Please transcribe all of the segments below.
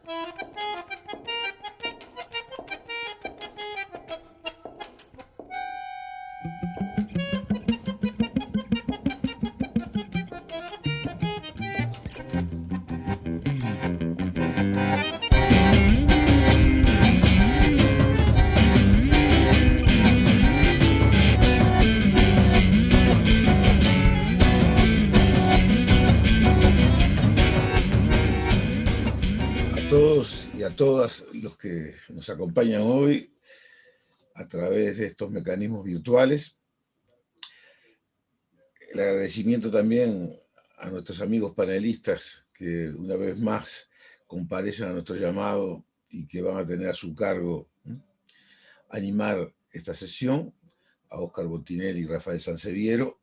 A todos y a todas los que nos acompañan hoy a través de estos mecanismos virtuales. El agradecimiento también a nuestros amigos panelistas que una vez más comparecen a nuestro llamado y que van a tener a su cargo animar esta sesión, a Óscar Botinelli y Rafael Sanseviero.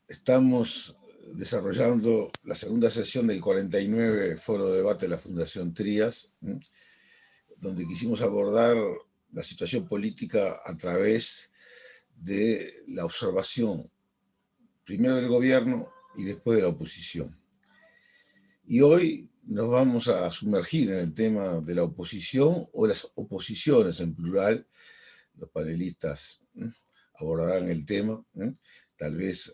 Estamos desarrollando la segunda sesión del 49 Foro de Debate de la Fundación Trías, donde quisimos abordar la situación política a través de la observación, primero del gobierno y después de la oposición. Y hoy nos vamos a sumergir en el tema de la oposición o las oposiciones en plural. Los panelistas abordarán el tema, tal vez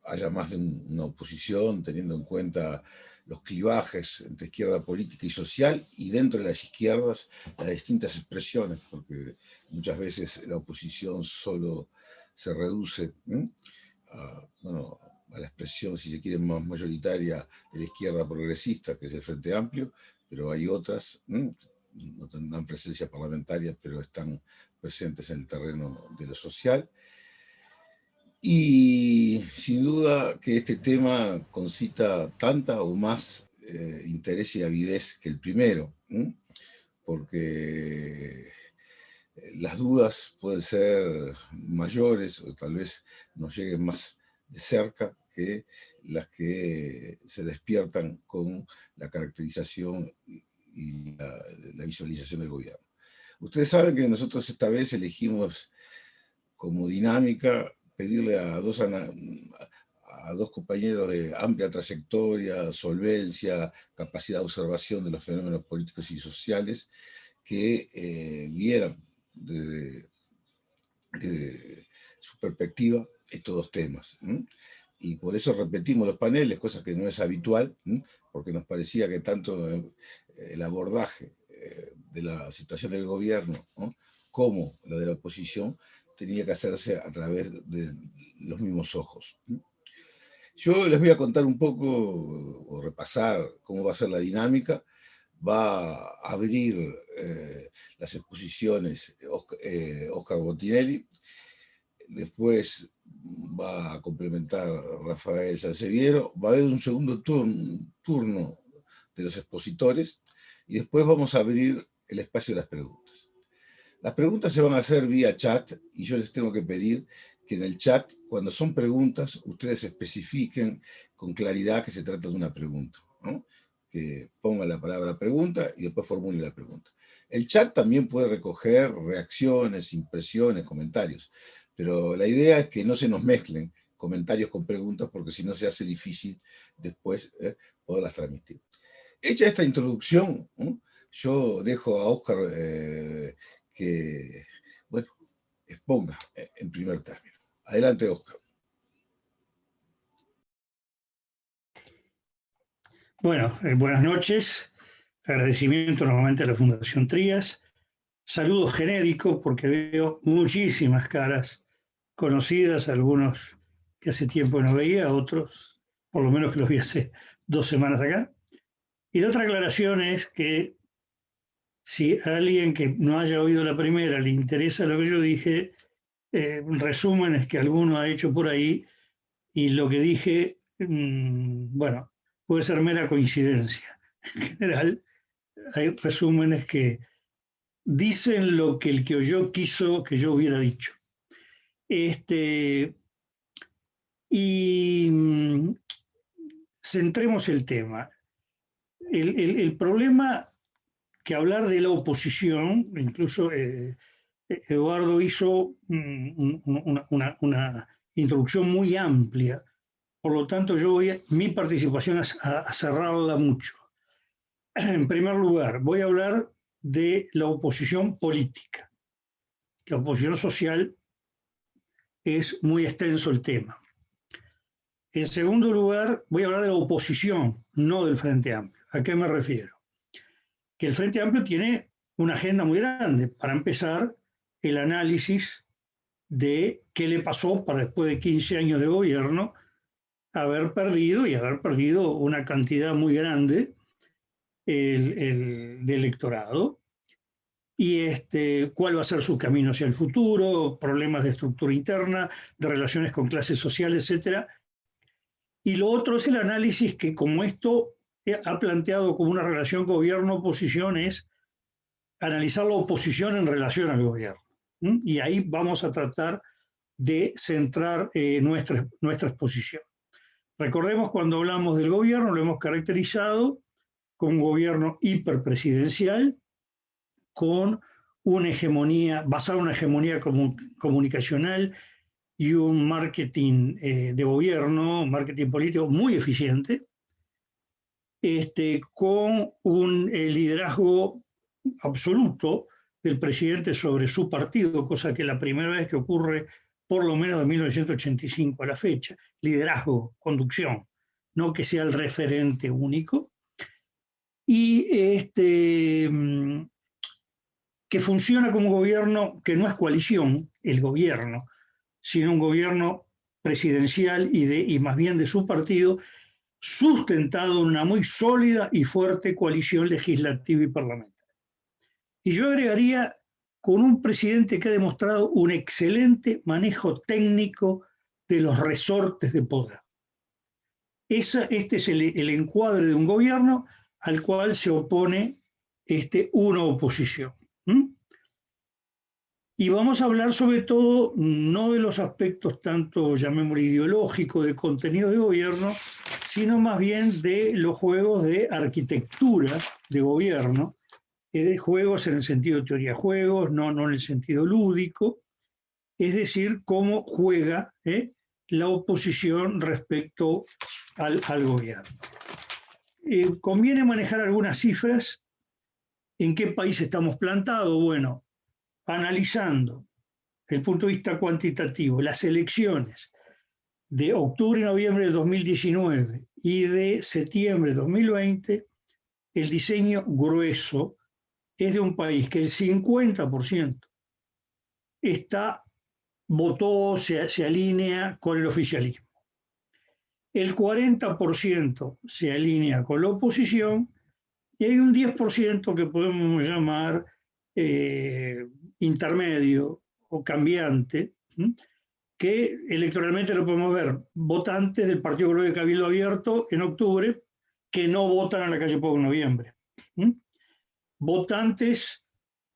haya más de una oposición, teniendo en cuenta los clivajes entre izquierda política y social, y dentro de las izquierdas las distintas expresiones, porque muchas veces la oposición solo se reduce a la expresión, si se quiere, más mayoritaria de la izquierda progresista, que es el Frente Amplio, pero hay otras, no tendrán presencia parlamentaria, pero están presentes en el terreno de lo social. Y sin duda que este tema concita tanta o más interés y avidez que el primero, porque las dudas pueden ser mayores o tal vez nos lleguen más de cerca que las que se despiertan con la caracterización y la visualización del gobierno. Ustedes saben que nosotros esta vez elegimos como dinámica pedirle a dos compañeros de amplia trayectoria, solvencia, capacidad de observación de los fenómenos políticos y sociales que vieran desde su perspectiva estos dos temas. Y por eso repetimos los paneles, cosa que no es habitual, porque nos parecía que tanto el abordaje de la situación del gobierno como la de la oposición tenía que hacerse a través de los mismos ojos. Yo les voy a contar un poco, o repasar cómo va a ser la dinámica. Va a abrir las exposiciones Óscar Botinelli, después va a complementar Rafael Sanseviero, va a haber un segundo turno de los expositores, y después vamos a abrir el espacio de las preguntas. Las preguntas se van a hacer vía chat, y yo les tengo que pedir que en el chat, cuando son preguntas, ustedes especifiquen con claridad que se trata de una pregunta, ¿no? Que pongan la palabra pregunta y después formulen la pregunta. El chat también puede recoger reacciones, impresiones, comentarios, pero la idea es que no se nos mezclen comentarios con preguntas, porque si no se hace difícil después poderlas transmitir. Hecha esta introducción, yo dejo a Óscar que, bueno, exponga en primer término. Adelante, Óscar. Bueno, buenas noches. Agradecimiento nuevamente a la Fundación Trías. Saludo genérico porque veo muchísimas caras conocidas, algunos que hace tiempo no veía, otros por lo menos que los vi hace 2 semanas acá. Y la otra aclaración es que si a alguien que no haya oído la primera le interesa lo que yo dije, resúmenes que alguno ha hecho por ahí, y lo que dije, bueno, puede ser mera coincidencia. En general, hay resúmenes que dicen lo que el que oyó quiso que yo hubiera dicho. Centremos el tema. El problema que hablar de la oposición, incluso Eduardo hizo una introducción muy amplia, por lo tanto yo voy mi participación a cerrarla mucho. En primer lugar, voy a hablar de la oposición política. La oposición social es muy extenso el tema. En segundo lugar, voy a hablar de la oposición, no del Frente Amplio. ¿A qué me refiero? Que el Frente Amplio tiene una agenda muy grande. Para empezar, el análisis de qué le pasó para después de 15 años de gobierno haber perdido una cantidad muy grande de electorado, y cuál va a ser su camino hacia el futuro, problemas de estructura interna, de relaciones con clases sociales, etc. Y lo otro es el análisis que, como esto ha planteado como una relación gobierno-oposición, es analizar la oposición en relación al gobierno. Y ahí vamos a tratar de centrar nuestra exposición. Recordemos, cuando hablamos del gobierno, lo hemos caracterizado como un gobierno hiperpresidencial, con una hegemonía, basada en una hegemonía comunicacional y un marketing de gobierno, marketing político muy eficiente, con un liderazgo absoluto del presidente sobre su partido, cosa que es la primera vez que ocurre por lo menos de 1985 a la fecha. Liderazgo, conducción, no que sea el referente único. Y que funciona como gobierno que no es coalición, el gobierno, sino un gobierno presidencial y más bien de su partido, sustentado en una muy sólida y fuerte coalición legislativa y parlamentaria. Y yo agregaría, con un presidente que ha demostrado un excelente manejo técnico de los resortes de poder. Este es el encuadre de un gobierno al cual se opone una oposición. Y vamos a hablar sobre todo no de los aspectos tanto, llamémoslo, ideológico, de contenido de gobierno, sino más bien de los juegos de arquitectura de gobierno, de juegos en el sentido de teoría de juegos, no en el sentido lúdico, es decir, cómo juega la oposición respecto al gobierno. Conviene manejar algunas cifras. ¿En qué país estamos plantados? Bueno, analizando desde el punto de vista cuantitativo las elecciones de octubre y noviembre de 2019 y de septiembre de 2020, el diseño grueso es de un país que el 50% votó, se alinea con el oficialismo. El 40% se alinea con la oposición y hay un 10% que podemos llamar intermedio o cambiante, que electoralmente lo podemos ver, votantes del Partido Colorado de Cabildo Abierto en octubre que no votan a la calle Pou en noviembre. Votantes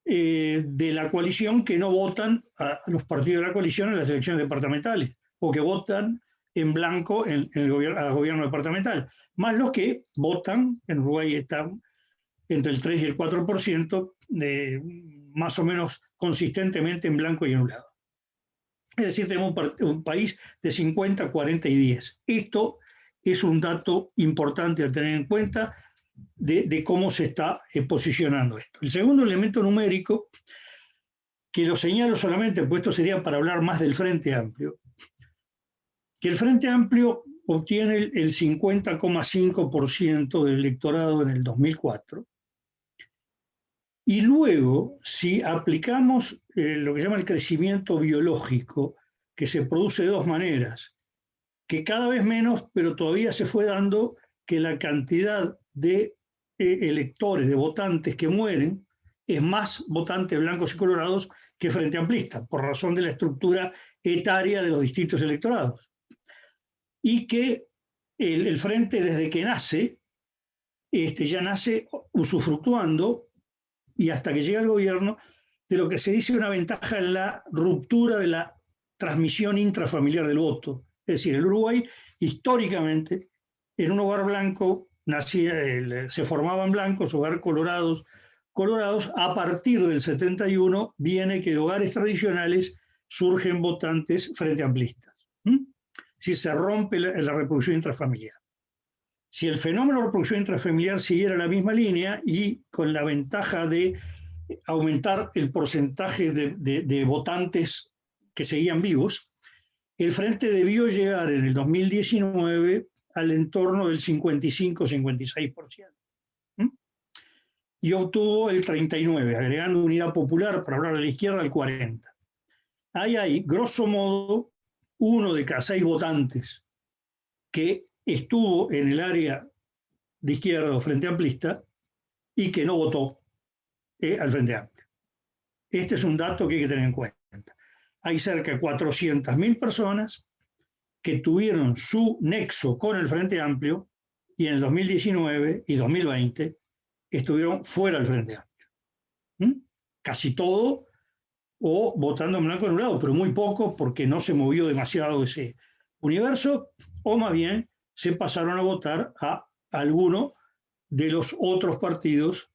de la coalición que no votan a los partidos de la coalición en las elecciones departamentales, o que votan en blanco al gobierno departamental, más los que votan, en Uruguay están entre el 3 y el 4%, más o menos consistentemente en blanco y anulado. Es decir, tenemos un país de 50, 40 y 10. Esto es un dato importante a tener en cuenta de cómo se está posicionando esto. El segundo elemento numérico, que lo señalo solamente, pues esto sería para hablar más del Frente Amplio, que el Frente Amplio obtiene el 50,5% del electorado en el 2004, y luego, si aplicamos lo que se llama el crecimiento biológico, que se produce de dos maneras, que cada vez menos, pero todavía se fue dando, que la cantidad de electores, de votantes que mueren, es más votantes blancos y colorados que Frente Amplista, por razón de la estructura etaria de los distintos electorados. Y que el Frente, desde que nace, ya nace usufructuando, y hasta que llega al gobierno, de lo que se dice una ventaja en la ruptura de la transmisión intrafamiliar del voto. Es decir, el Uruguay, históricamente, en un hogar blanco se formaban blancos, hogares colorados. A partir del 71 viene que de hogares tradicionales surgen votantes frente amplistas. Si se rompe la reproducción intrafamiliar. si el fenómeno de reproducción intrafamiliar siguiera la misma línea y con la ventaja de aumentar el porcentaje de votantes que seguían vivos, el Frente debió llegar en el 2019 al entorno del 55-56%. Y obtuvo el 39%, agregando Unidad Popular, para hablar de la izquierda, el 40%. Ahí hay, grosso modo, 1 de cada 6 votantes que estuvo en el área de izquierda o Frente Amplista y que no votó al Frente Amplio. Este es un dato que hay que tener en cuenta. Hay cerca de 400.000 personas que tuvieron su nexo con el Frente Amplio y en el 2019 y 2020 estuvieron fuera del Frente Amplio. Casi todo o votando en blanco anulado, pero muy poco porque no se movió demasiado ese universo, o más bien se pasaron a votar a alguno de los otros partidos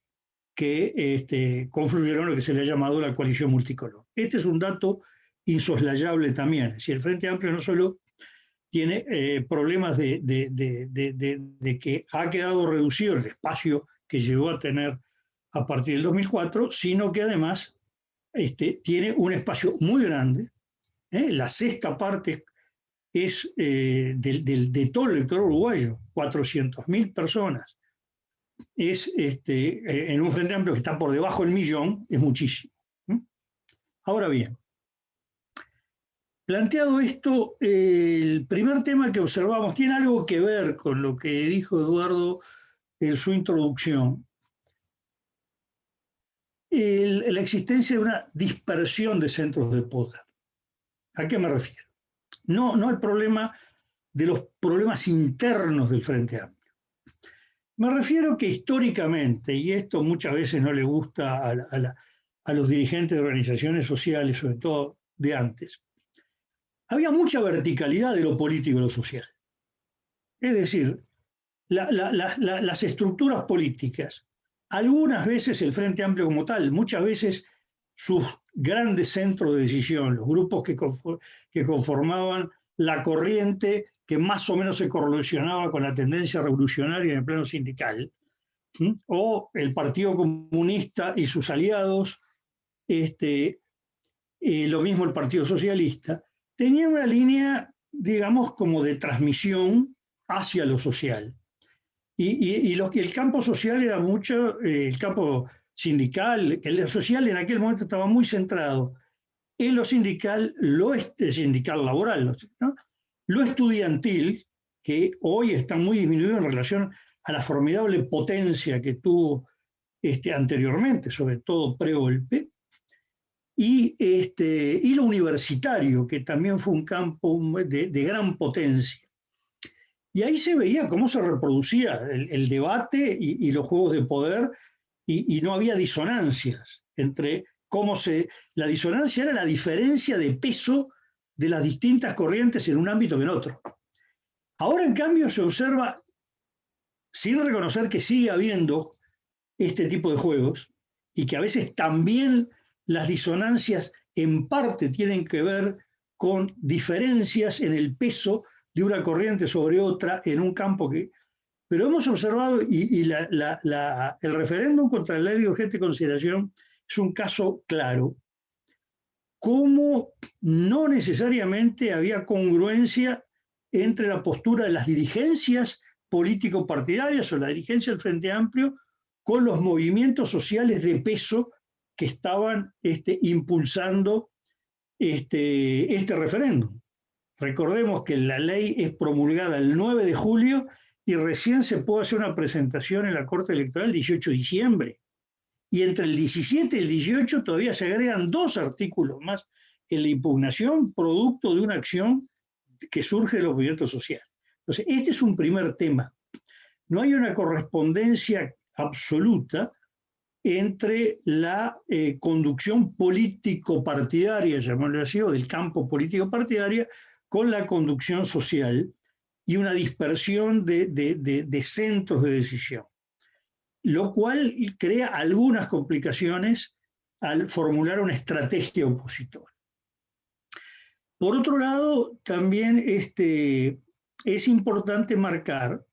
que confluyeron en lo que se le ha llamado la coalición multicolor. Este es un dato insoslayable también. Si el Frente Amplio no solo tiene problemas de que ha quedado reducido el espacio que llegó a tener a partir del 2004, sino que además tiene un espacio muy grande. La sexta parte es de todo el electorado uruguayo, 400.000 personas. Es en un Frente Amplio que está por debajo del millón, es muchísimo. Ahora bien, planteado esto, el primer tema que observamos tiene algo que ver con lo que dijo Eduardo en su introducción. La existencia de una dispersión de centros de poder. ¿A qué me refiero? No el problema de los problemas internos del Frente Amplio. Me refiero que históricamente, y esto muchas veces no le gusta a los dirigentes de organizaciones sociales, sobre todo de antes, había mucha verticalidad de lo político y lo social. Es decir, las estructuras políticas, algunas veces el Frente Amplio como tal, muchas veces sus grandes centros de decisión, los grupos que conformaban la corriente que más o menos se correlacionaba con la tendencia revolucionaria en el plano sindical, o el Partido Comunista y sus aliados, lo mismo el Partido Socialista, tenían una línea, digamos, como de transmisión hacia lo social. Y el campo social era mucho, el campo sindical, el social en aquel momento estaba muy centrado en lo sindical, sindical laboral, ¿no? Lo estudiantil, que hoy está muy disminuido en relación a la formidable potencia que tuvo anteriormente, sobre todo pre-golpe, y lo universitario, que también fue un campo de gran potencia. Y ahí se veía cómo se reproducía el debate y los juegos de poder, y no había disonancias entre la disonancia era la diferencia de peso de las distintas corrientes en un ámbito que en otro. Ahora, en cambio, se observa, sin reconocer que sigue habiendo este tipo de juegos, y que a veces también las disonancias en parte tienen que ver con diferencias en el peso de una corriente sobre otra en un campo que... Pero hemos observado, el referéndum contra la ley de urgente consideración es un caso claro, cómo no necesariamente había congruencia entre la postura de las dirigencias político-partidarias o la dirigencia del Frente Amplio con los movimientos sociales de peso que estaban impulsando este referéndum. Recordemos que la ley es promulgada el 9 de julio y recién se puede hacer una presentación en la Corte Electoral el 18 de diciembre. Y entre el 17 y el 18 todavía se agregan 2 artículos más en la impugnación, producto de una acción que surge del movimiento social. Entonces, este es un primer tema. No hay una correspondencia absoluta entre la conducción político-partidaria, llamémoslo así, o del campo político-partidaria, con la conducción social y una dispersión de centros de decisión, lo cual crea algunas complicaciones al formular una estrategia opositora. Por otro lado, también es importante marcar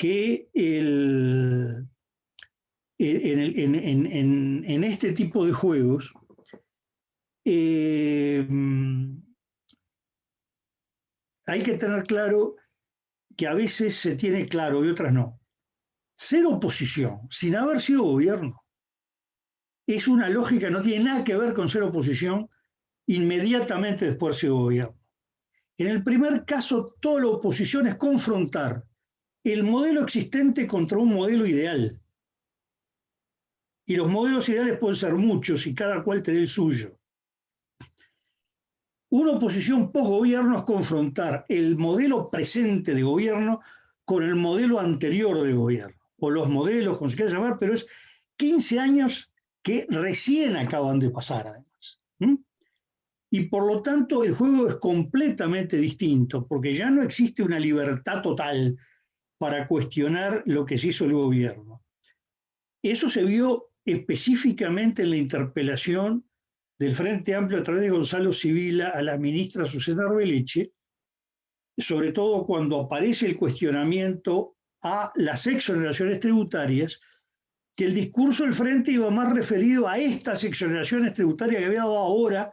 que en este tipo de juegos hay que tener claro que a veces se tiene claro y otras no. Ser oposición sin haber sido gobierno es una lógica, no tiene nada que ver con ser oposición inmediatamente después de ser gobierno. En el primer caso, toda la oposición es confrontar el modelo existente contra un modelo ideal. Y los modelos ideales pueden ser muchos y cada cual tener el suyo. Una oposición post-gobierno es confrontar el modelo presente de gobierno con el modelo anterior de gobierno, o los modelos, como se quiera llamar, pero es 15 años que recién acaban de pasar, además. Y por lo tanto el juego es completamente distinto, porque ya no existe una libertad total para cuestionar lo que se hizo el gobierno. Eso se vio específicamente en la interpelación del Frente Amplio a través de Gonzalo Sibila a la ministra Susana Arbeleche, sobre todo cuando aparece el cuestionamiento a las exoneraciones tributarias, que el discurso del Frente iba más referido a estas exoneraciones tributarias que había dado ahora,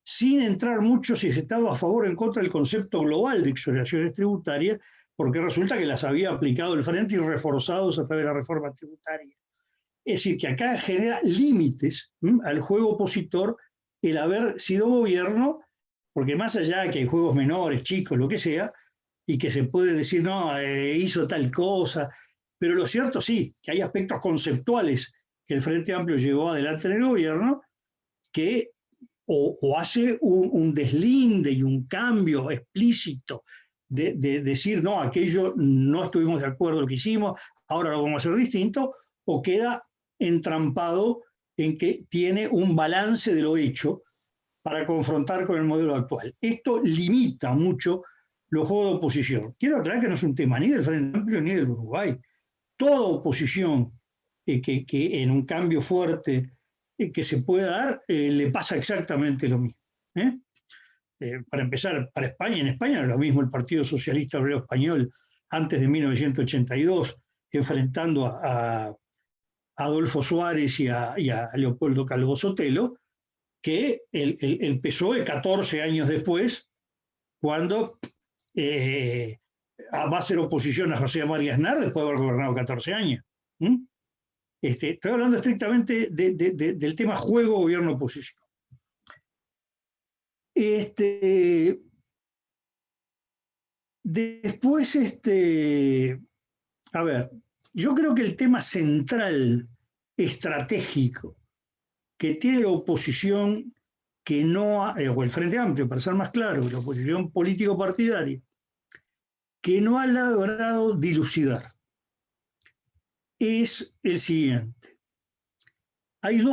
sin entrar mucho si se estaba a favor o en contra del concepto global de exoneraciones tributarias, porque resulta que las había aplicado el Frente y reforzados a través de la reforma tributaria. Es decir, que acá genera límites al juego opositor el haber sido gobierno, porque más allá de que hay juegos menores, chicos, lo que sea, y que se puede decir, no, hizo tal cosa, pero lo cierto sí, que hay aspectos conceptuales que el Frente Amplio llevó adelante en el gobierno que o hace un deslinde y un cambio explícito de decir, no, aquello no estuvimos de acuerdo en lo que hicimos, ahora lo vamos a hacer distinto, o queda entrampado en que tiene un balance de lo hecho para confrontar con el modelo actual. Esto limita mucho los juegos de oposición. Quiero aclarar que no es un tema ni del Frente Amplio ni del Uruguay. Toda oposición que en un cambio fuerte que se pueda dar, le pasa exactamente lo mismo. Para empezar, para España, en España era lo mismo el Partido Socialista Obrero Español antes de 1982, enfrentando a Adolfo Suárez y a Leopoldo Calvo Sotelo, que el PSOE 14 años después, cuando va a hacer oposición a José María Aznar después de haber gobernado 14 años. Estoy hablando estrictamente del tema juego, gobierno, oposición. Después, a ver, yo creo que el tema central, estratégico, que tiene la oposición, que no o el Frente Amplio, para ser más claro, la oposición político-partidaria, que no ha logrado dilucidar, es el siguiente. Hay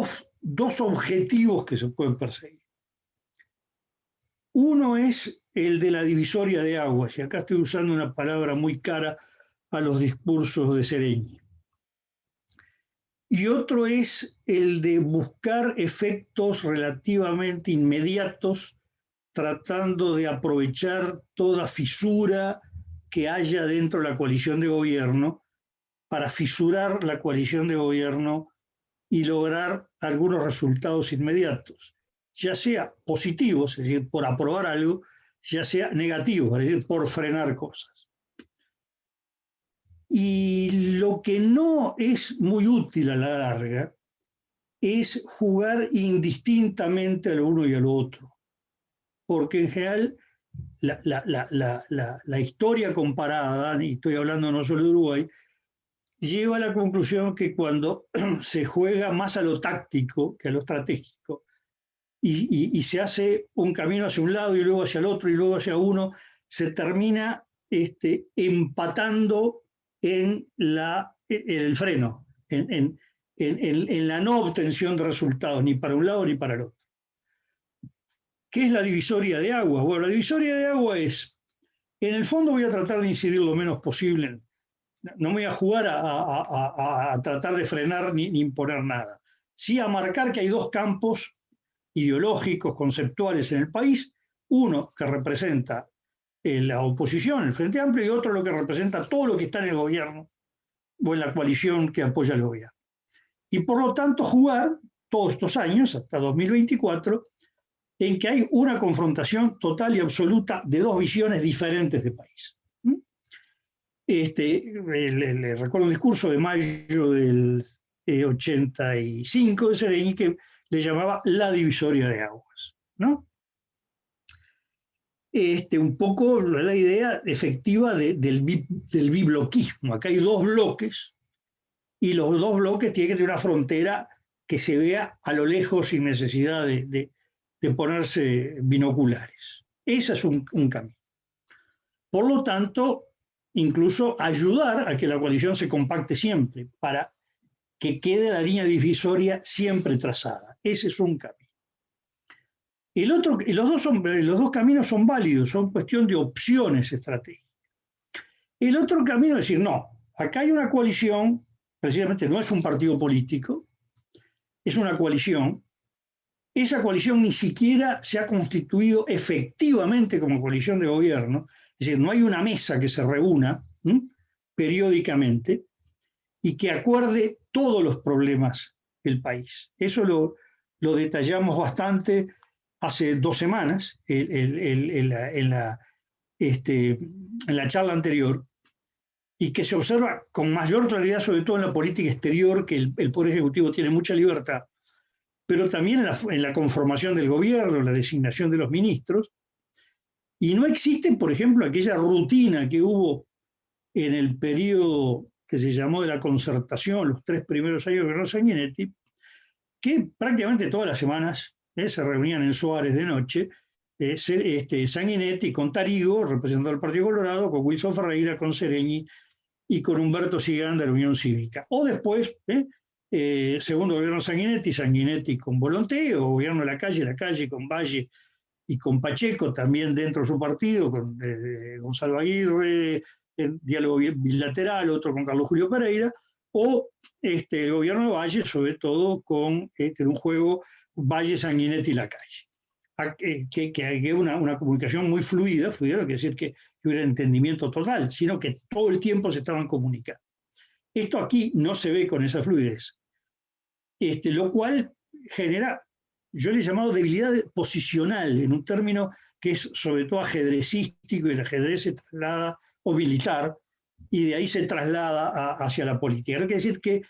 dos objetivos que se pueden perseguir. Uno es el de la divisoria de aguas, y acá estoy usando una palabra muy cara a los discursos de Sereñi. Y otro es el de buscar efectos relativamente inmediatos, tratando de aprovechar toda fisura que haya dentro de la coalición de gobierno para fisurar la coalición de gobierno y lograr algunos resultados inmediatos, ya sea positivos, es decir, por aprobar algo, ya sea negativos, es decir, por frenar cosas. Y lo que no es muy útil a la larga es jugar indistintamente a lo uno y a lo otro, porque en general la historia comparada, y estoy hablando no solo de Uruguay, lleva a la conclusión que cuando se juega más a lo táctico que a lo estratégico y se hace un camino hacia un lado y luego hacia el otro y luego hacia uno, se termina empatando en el freno, en la no obtención de resultados, ni para un lado ni para el otro. ¿Qué es la divisoria de agua? Bueno, la divisoria de agua es, en el fondo voy a tratar de incidir lo menos posible, no me voy a jugar a tratar de frenar ni imponer nada, sí a marcar que hay dos campos ideológicos, conceptuales en el país, uno que representa la oposición, el Frente Amplio, y otro lo que representa todo lo que está en el gobierno o en la coalición que apoya al gobierno. Y por lo tanto jugar todos estos años, hasta 2024, en que hay una confrontación total y absoluta de dos visiones diferentes de país. Le recuerdo un discurso de mayo del 85 de Seregni que le llamaba la divisoria de aguas, ¿no? Un poco la idea efectiva del bibloquismo. Acá hay dos bloques y los dos bloques tienen que tener una frontera que se vea a lo lejos sin necesidad de ponerse binoculares. Ese es un camino. Por lo tanto, incluso ayudar a que la coalición se compacte siempre para que quede la línea divisoria siempre trazada. Ese es un camino. Los dos caminos son válidos, son cuestión de opciones estratégicas. El otro camino es decir, no, acá hay una coalición, precisamente no es un partido político, es una coalición. Esa coalición ni siquiera se ha constituido efectivamente como coalición de gobierno, es decir, no hay una mesa que se reúna periódicamente y que acuerde todos los problemas del país. Eso lo detallamos bastante hace 2 semanas en la charla anterior, y que se observa con mayor claridad, sobre todo en la política exterior, que el Poder Ejecutivo tiene mucha libertad, pero también en la conformación del gobierno, la designación de los ministros, y no existe, por ejemplo, aquella rutina que hubo en el periodo que se llamó de la concertación, los 3 primeros años de gobierno Sanguinetti, que prácticamente todas las semanas se reunían en Suárez de noche, Sanguinetti con Tarigo, representando al Partido Colorado, con Wilson Ferreira, con Seregni y con Humberto Sigán de la Unión Cívica. O después, segundo gobierno Sanguinetti con Volonté, o gobierno de la calle con Valle y con Pacheco, también dentro de su partido, con Gonzalo Aguirre, en diálogo bilateral, otro con Carlos Julio Pereira, o el gobierno de Valle, sobre todo con un juego Valle, Sanguinetti y Lacalle. Que hay una comunicación muy fluida, no quiere decir que hubiera entendimiento total, sino que todo el tiempo se estaban comunicando. Esto aquí no se ve con esa fluidez, lo cual genera, yo le he llamado debilidad posicional, en un término que es sobre todo ajedrecístico, y el ajedrez se traslada, o militar, y de ahí se traslada hacia la política. No quiere decir que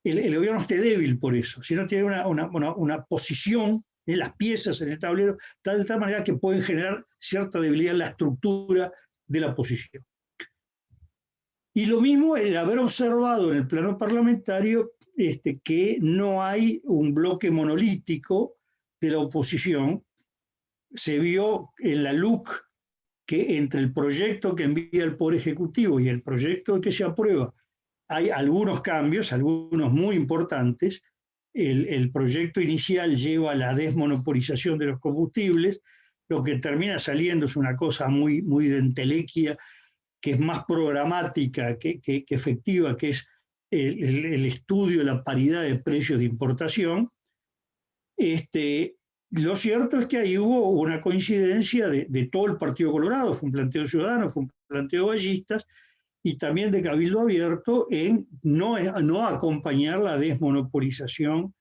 el gobierno esté débil por eso, sino tiene una posición en las piezas en el tablero, de tal manera que pueden generar cierta debilidad en la estructura de la oposición. Y lo mismo el haber observado en el plano parlamentario que no hay un bloque monolítico de la oposición. Se vio en la LUC que entre el proyecto que envía el Poder Ejecutivo y el proyecto que se aprueba hay algunos cambios, algunos muy importantes. El proyecto inicial lleva a la desmonopolización de los combustibles, lo que termina saliendo es una cosa muy, muy de entelequia, que es más programática que efectiva, que es el estudio de la paridad de precios de importación. Lo cierto es que ahí hubo una coincidencia de todo el Partido Colorado, fue un planteo ciudadano, fue un planteo ballistas, y también de Cabildo Abierto en no acompañar la desmonopolización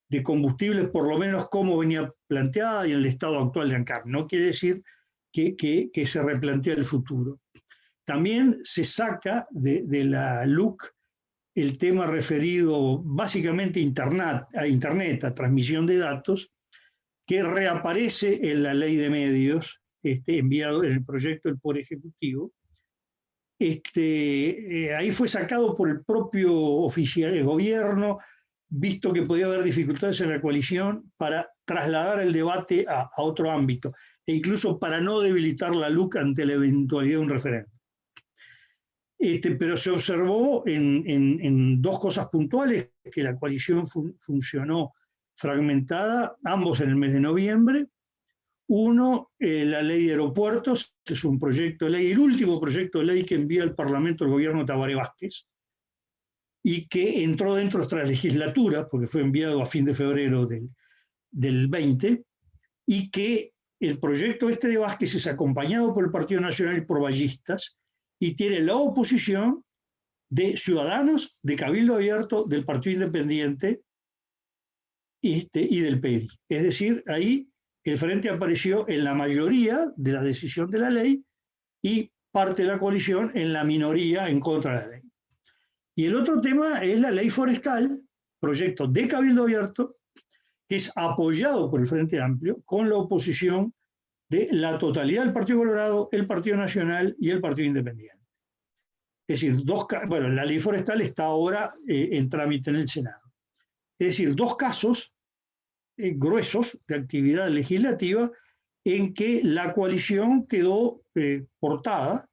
de combustibles, por lo menos como venía planteada y en el estado actual de ANCAP. No quiere decir que se replantea el futuro. También se saca de la LUC el tema referido básicamente a Internet, a transmisión de datos, que reaparece en la ley de medios, enviado en el proyecto del Poder Ejecutivo. Ahí fue sacado por el propio oficial del gobierno, visto que podía haber dificultades en la coalición, para trasladar el debate a otro ámbito, e incluso para no debilitar la LUC ante la eventualidad de un referéndum. Pero se observó en 2 cosas puntuales que la coalición funcionó fragmentada, ambos en el mes de noviembre. Uno, la ley de aeropuertos, que es un proyecto de ley, el último proyecto de ley que envía al Parlamento el gobierno Tabaré Vázquez, y que entró dentro de nuestra legislatura, porque fue enviado a fin de febrero del 20, y que el proyecto este de Vázquez es acompañado por el Partido Nacional y por vallistas, y tiene la oposición de Ciudadanos, de Cabildo Abierto, del Partido Independiente y del PERI. Es decir, ahí el Frente apareció en la mayoría de la decisión de la ley y parte de la coalición en la minoría en contra de la ley. Y el otro tema es la ley forestal, proyecto de Cabildo Abierto, que es apoyado por el Frente Amplio con la oposición de la totalidad del Partido Colorado, el Partido Nacional y el Partido Independiente. Es decir, bueno, la ley forestal está ahora en trámite en el Senado. Es decir, dos casos gruesos de actividad legislativa en que la coalición quedó cortada,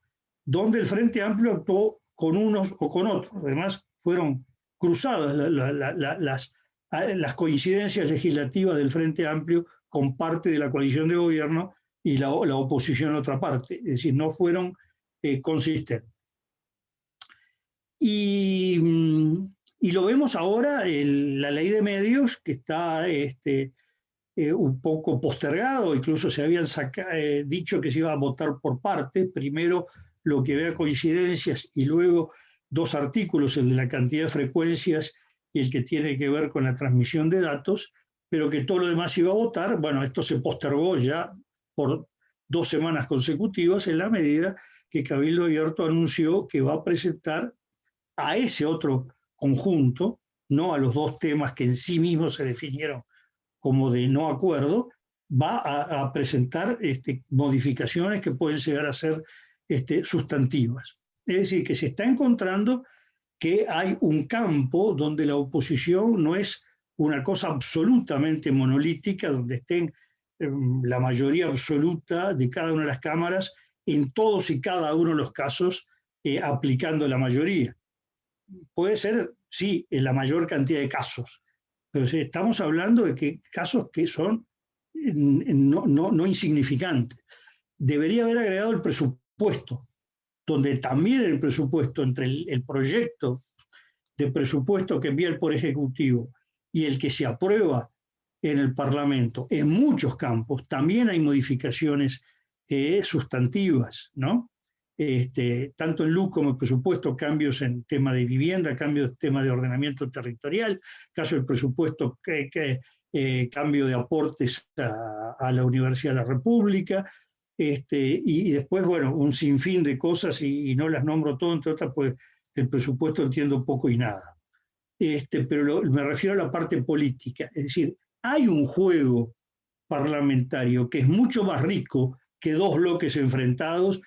donde el Frente Amplio actuó con unos o con otros. Además, fueron cruzadas las coincidencias legislativas del Frente Amplio con parte de la coalición de gobierno y la oposición en otra parte. Es decir, no fueron consistentes. Y lo vemos ahora en la ley de medios, que está un poco postergado, incluso se habían dicho que se iba a votar por partes, primero lo que vea coincidencias y luego dos artículos, el de la cantidad de frecuencias y el que tiene que ver con la transmisión de datos, pero que todo lo demás iba a votar. Bueno, esto se postergó ya por 2 semanas consecutivas en la medida que Cabildo Abierto anunció que va a presentar a ese otro conjunto, no a los dos temas que en sí mismos se definieron como de no acuerdo, va a presentar modificaciones que pueden llegar a ser sustantivas. Es decir, que se está encontrando que hay un campo donde la oposición no es una cosa absolutamente monolítica, donde estén la mayoría absoluta de cada una de las cámaras en todos y cada uno de los casos aplicando la mayoría. Puede ser, sí, en la mayor cantidad de casos, pero estamos hablando de que casos que son no insignificantes. Debería haber agregado el presupuesto, donde también el presupuesto, entre el proyecto de presupuesto que envía el Poder Ejecutivo y el que se aprueba en el Parlamento, en muchos campos también hay modificaciones sustantivas, ¿no? Tanto en LUC como en presupuesto, cambios en tema de vivienda, cambios en tema de ordenamiento territorial, caso del presupuesto, cambio de aportes a la Universidad de la República, y después, bueno, un sinfín de cosas, y no las nombro todas, entre otras, pues del presupuesto entiendo poco y nada. Pero me refiero a la parte política, es decir, hay un juego parlamentario que es mucho más rico que dos bloques enfrentados,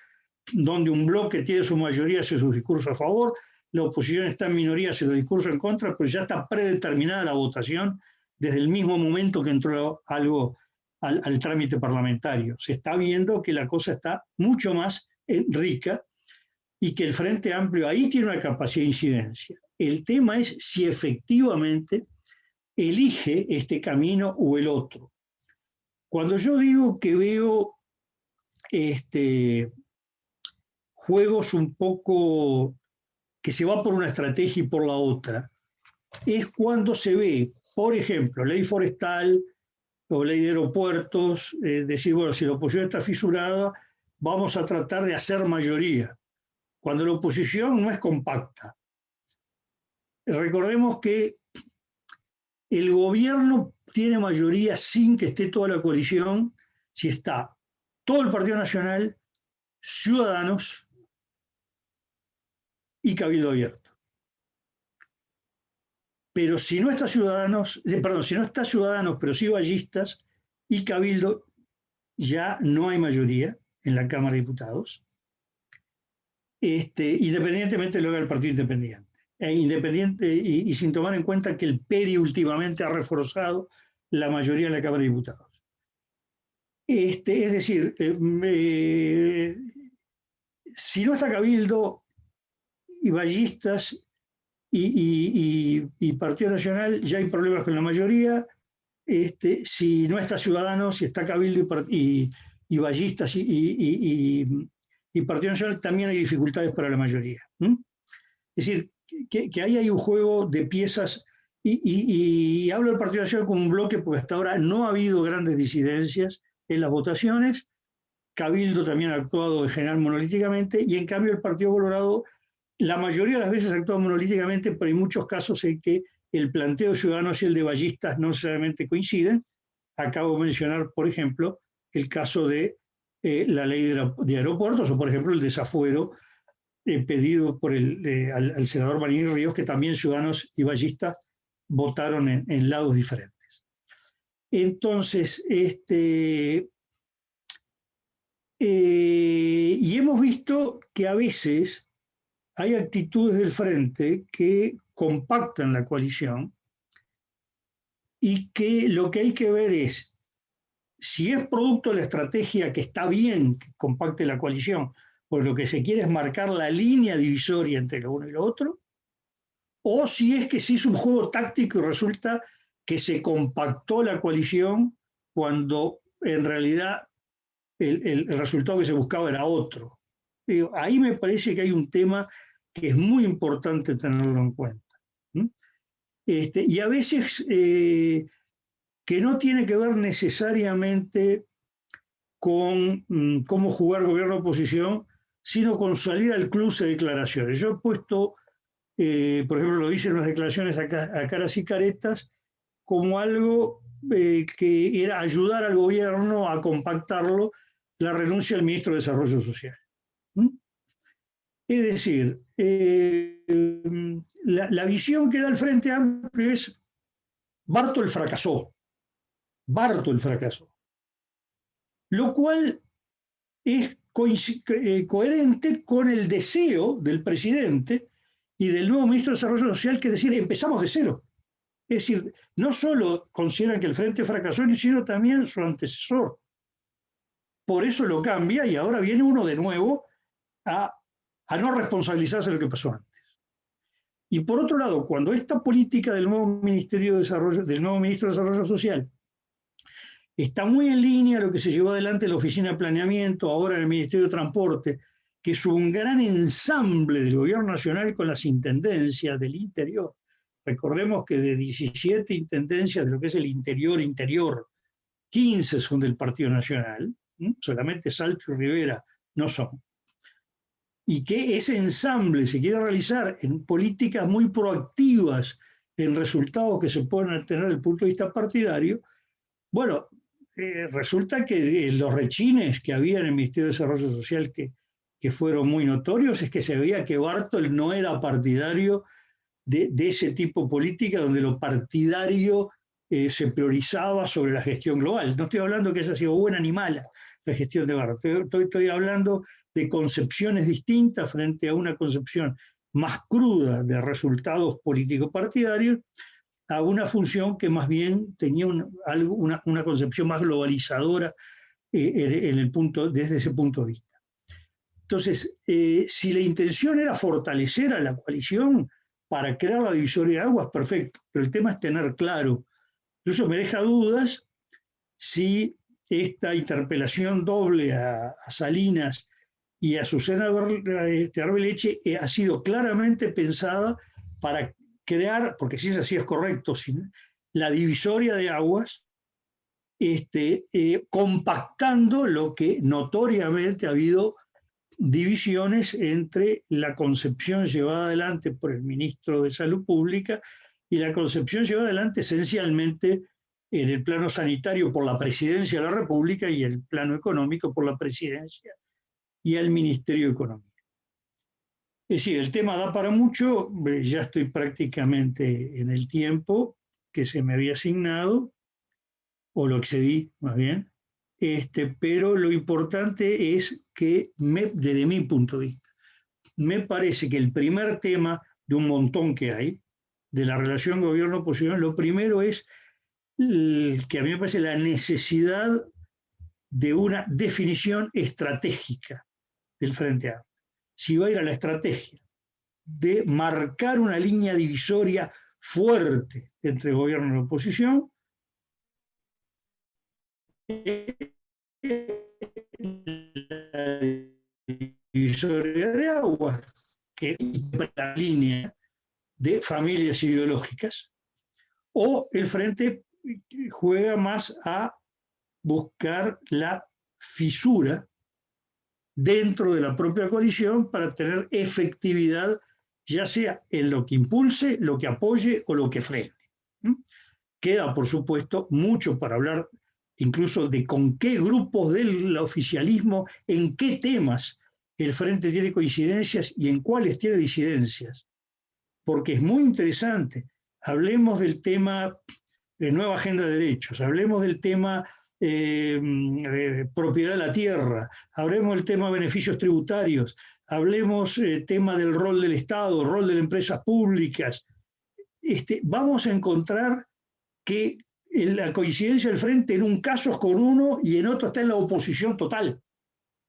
donde un bloque tiene su mayoría, hace su discurso a favor, la oposición está en minoría, hace su discurso en contra, pero ya está predeterminada la votación desde el mismo momento que entró algo al trámite parlamentario. Se está viendo que la cosa está mucho más rica y que el Frente Amplio ahí tiene una capacidad de incidencia. El tema es si efectivamente elige este camino o el otro. Cuando yo digo que veo juegos un poco que se va por una estrategia y por la otra, es cuando se ve, por ejemplo, ley forestal o ley de aeropuertos, decir, bueno, si la oposición está fisurada, vamos a tratar de hacer mayoría, cuando la oposición no es compacta. Recordemos que el gobierno tiene mayoría sin que esté toda la coalición, si está todo el Partido Nacional, Ciudadanos y Cabildo Abierto. Pero si no está Ciudadanos, si no está Ciudadanos, pero sí vallistas y Cabildo, ya no hay mayoría en la Cámara de Diputados, independientemente de lo que haga el Partido Independiente. Y sin tomar en cuenta que el PERI últimamente ha reforzado la mayoría en la Cámara de Diputados. Es decir, si no está Cabildo y vallistas y Partido Nacional, ya hay problemas con la mayoría. Si no está Ciudadanos, si está Cabildo y vallistas y Partido Nacional, también hay dificultades para la mayoría. Es decir, que ahí hay un juego de piezas, y hablo del Partido Nacional como un bloque porque hasta ahora no ha habido grandes disidencias, en las votaciones, Cabildo también ha actuado en general monolíticamente, y en cambio el Partido Colorado la mayoría de las veces actúa monolíticamente, pero hay muchos casos en que el planteo de Ciudadanos y el de Ballistas no necesariamente coinciden. Acabo de mencionar, por ejemplo, el caso de la ley de aeropuertos, o por ejemplo el desafuero pedido por al senador Marín Ríos, que también Ciudadanos y Ballistas votaron en lados diferentes. Entonces, y hemos visto que a veces hay actitudes del frente que compactan la coalición y que lo que hay que ver es si es producto de la estrategia que está bien que compacte la coalición, pues lo que se quiere es marcar la línea divisoria entre lo uno y lo otro, o si es que se hizo un juego táctico y resulta que se compactó la coalición cuando en realidad el resultado que se buscaba era otro. Ahí me parece que hay un tema que es muy importante tenerlo en cuenta. Y a veces que no tiene que ver necesariamente con cómo jugar gobierno-oposición, sino con salir al cruce de declaraciones. Yo he puesto, por ejemplo, lo hice en unas declaraciones a caras y caretas, como algo que era ayudar al gobierno a compactarlo, la renuncia del ministro de Desarrollo Social. Es decir, la visión que da el Frente Amplio es Bartol fracasó. Bartol fracasó. Lo cual es coherente con el deseo del presidente y del nuevo ministro de Desarrollo Social, que es decir, empezamos de cero. Es decir, no solo consideran que el Frente fracasó, sino también su antecesor. Por eso lo cambia y ahora viene uno de nuevo a no responsabilizarse de lo que pasó antes. Y por otro lado, cuando esta política del nuevo Ministerio de Desarrollo, del nuevo Ministro de Desarrollo Social, está muy en línea lo que se llevó adelante en la Oficina de Planeamiento, ahora en el Ministerio de Transporte, que es un gran ensamble del Gobierno Nacional con las intendencias del interior. Recordemos que de 17 intendencias de lo que es el interior, 15 son del Partido Nacional, solamente Salto y Rivera no son. Y que ese ensamble se quiere realizar en políticas muy proactivas, en resultados que se pueden tener desde el punto de vista partidario. Bueno, resulta que los rechines que había en el Ministerio de Desarrollo Social que fueron muy notorios es que se veía que Bartol no era partidario de ese tipo de política donde lo partidario se priorizaba sobre la gestión global. No estoy hablando que haya sido buena ni mala la gestión de Bartol, estoy hablando de concepciones distintas frente a una concepción más cruda de resultados político-partidarios, a una función que más bien tenía una concepción más globalizadora desde ese punto de vista. Entonces, si la intención era fortalecer a la coalición para crear la divisoria de aguas, perfecto, pero el tema es tener claro. Incluso me deja dudas si esta interpelación doble a Salinas y a Susana Arbeleche ha sido claramente pensada para crear, porque si es así es correcto, la divisoria de aguas, compactando lo que notoriamente ha habido divisiones entre la concepción llevada adelante por el ministro de Salud Pública y la concepción llevada adelante esencialmente en el plano sanitario por la Presidencia de la República y el plano económico por la Presidencia y el Ministerio de Economía. Es decir, el tema da para mucho, ya estoy prácticamente en el tiempo que se me había asignado, o lo excedí más bien, pero lo importante es que, desde mi punto de vista, me parece que el primer tema de un montón que hay, de la relación gobierno-oposición, lo primero es que a mí me parece la necesidad de una definición estratégica del Frente Amplio. Si va a ir a la estrategia de marcar una línea divisoria fuerte entre gobierno y oposición, la divisoria de aguas, que es la línea de familias ideológicas, o el Frente juega más a buscar la fisura dentro de la propia coalición para tener efectividad, ya sea en lo que impulse, lo que apoye o lo que frene. Queda, por supuesto, mucho para hablar incluso de con qué grupos del oficialismo, en qué temas el Frente tiene coincidencias y en cuáles tiene disidencias, porque es muy interesante. Hablemos del tema de nueva agenda de derechos, hablemos del tema propiedad de la tierra, hablemos del tema beneficios tributarios, hablemos tema del rol del Estado, rol de las empresas públicas. Vamos a encontrar que la coincidencia del Frente en un caso es con uno y en otro está en la oposición total,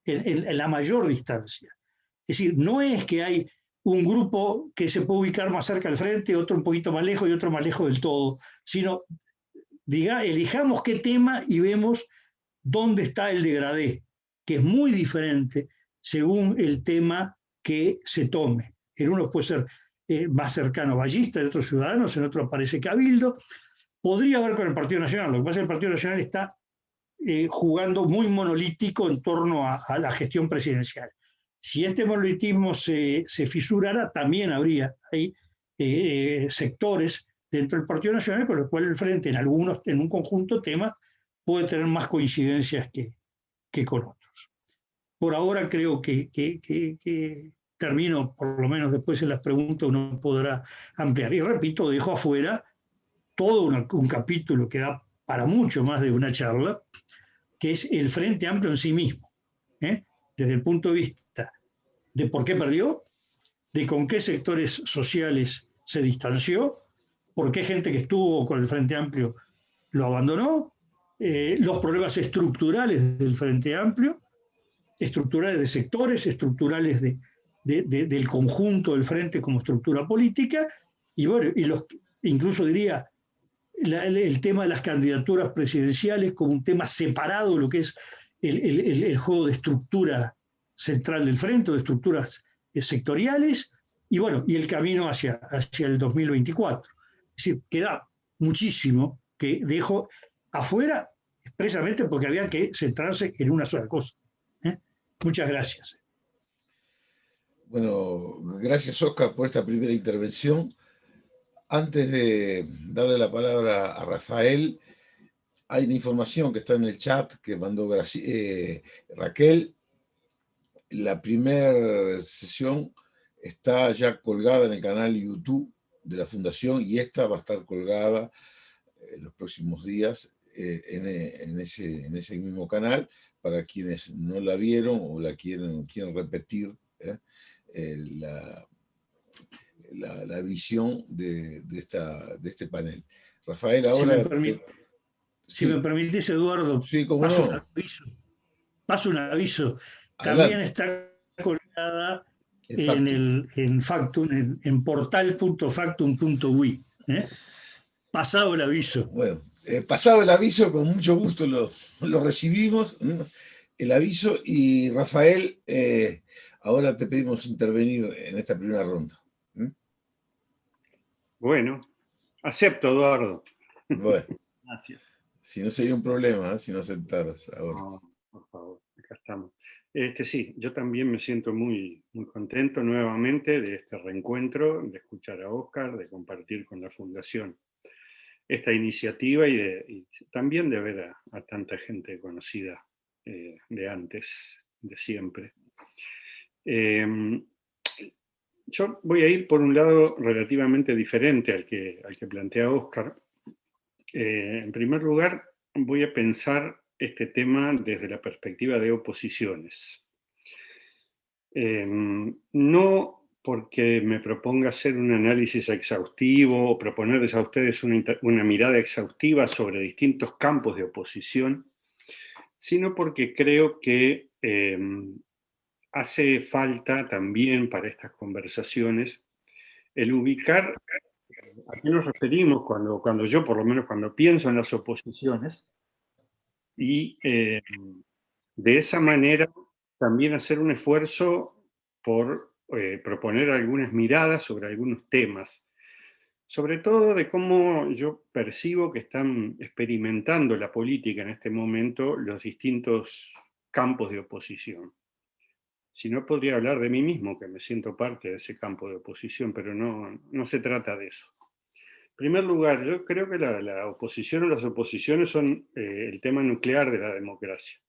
en la mayor distancia. Es decir, no es que hay un grupo que se puede ubicar más cerca del Frente, otro un poquito más lejos y otro más lejos del todo, sino elijamos qué tema y vemos dónde está el degradé, que es muy diferente según el tema que se tome. En uno puede ser más cercano a Ballista, en otros Ciudadanos, en otro aparece Cabildo. Podría haber con el Partido Nacional, lo que pasa es que el Partido Nacional está jugando muy monolítico en torno a la gestión presidencial. Si este monolitismo se fisurara, también habría ahí sectores dentro del Partido Nacional con los cuales el Frente en un conjunto de temas puede tener más coincidencias que con otros. Por ahora creo que termino, por lo menos después en las preguntas uno podrá ampliar. Y repito, dejo afuera todo un capítulo que da para mucho más de una charla, que es el Frente Amplio en sí mismo, desde el punto de vista de por qué perdió, de con qué sectores sociales se distanció, por qué gente que estuvo con el Frente Amplio lo abandonó, los problemas estructurales del Frente Amplio, estructurales de sectores, estructurales del conjunto del Frente como estructura política, y bueno, incluso diría el tema de las candidaturas presidenciales como un tema separado de lo que es el juego de estructura central del Frente, de estructuras sectoriales, y bueno, y el camino hacia el 2024. Es decir, queda muchísimo que dejo afuera expresamente porque había que centrarse en una sola cosa. Muchas gracias. Bueno, gracias Oscar por esta primera intervención. Antes de darle la palabra a Rafael, hay una información que está en el chat que mandó Raquel. La primera sesión está ya colgada en el canal YouTube de la Fundación y esta va a estar colgada en los próximos días en ese mismo canal para quienes no la vieron o la quieren repetir la visión de este panel. Rafael, ahora... Si me permitís, Eduardo, sí, cómo no. Paso un aviso. Adelante. También está colgada en Factum, en portal.factum.ui. Pasado el aviso. Bueno, pasado el aviso, con mucho gusto lo recibimos, el aviso, y Rafael, ahora te pedimos intervenir en esta primera ronda. Bueno, acepto, Eduardo. Bueno, gracias. Si no sería un problema, si no aceptaras ahora. No, por favor, acá estamos. Sí, yo también me siento muy, muy contento nuevamente de este reencuentro, de escuchar a Oscar, de compartir con la Fundación esta iniciativa y también de ver a tanta gente conocida de antes, de siempre. Yo voy a ir por un lado relativamente diferente al que plantea Oscar. En primer lugar, voy a pensar este tema desde la perspectiva de oposiciones. No porque me proponga hacer un análisis exhaustivo o proponerles a ustedes una mirada exhaustiva sobre distintos campos de oposición, sino porque creo que hace falta también para estas conversaciones el ubicar a qué nos referimos cuando yo, por lo menos cuando pienso en las oposiciones, y de esa manera también hacer un esfuerzo por proponer algunas miradas sobre algunos temas. sobre todo de cómo yo percibo que están experimentando la política en este momento los distintos campos de oposición. Si no, podría hablar de mí mismo, que me siento parte de ese campo de oposición, pero no se trata de eso. En primer lugar, yo creo que la oposición o las oposiciones son el tema nuclear de la democracia.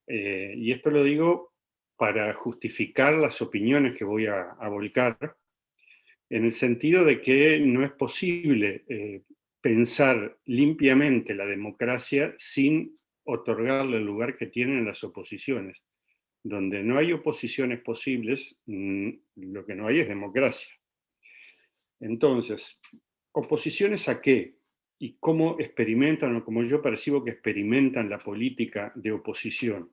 Y esto lo digo para justificar las opiniones que voy a volcar, en el sentido de que no es posible pensar limpiamente la democracia sin otorgarle el lugar que tienen las oposiciones. Donde no hay oposiciones posibles, lo que no hay es democracia. Entonces, ¿oposiciones a qué? ¿Y cómo experimentan, o cómo yo percibo que experimentan la política de oposición?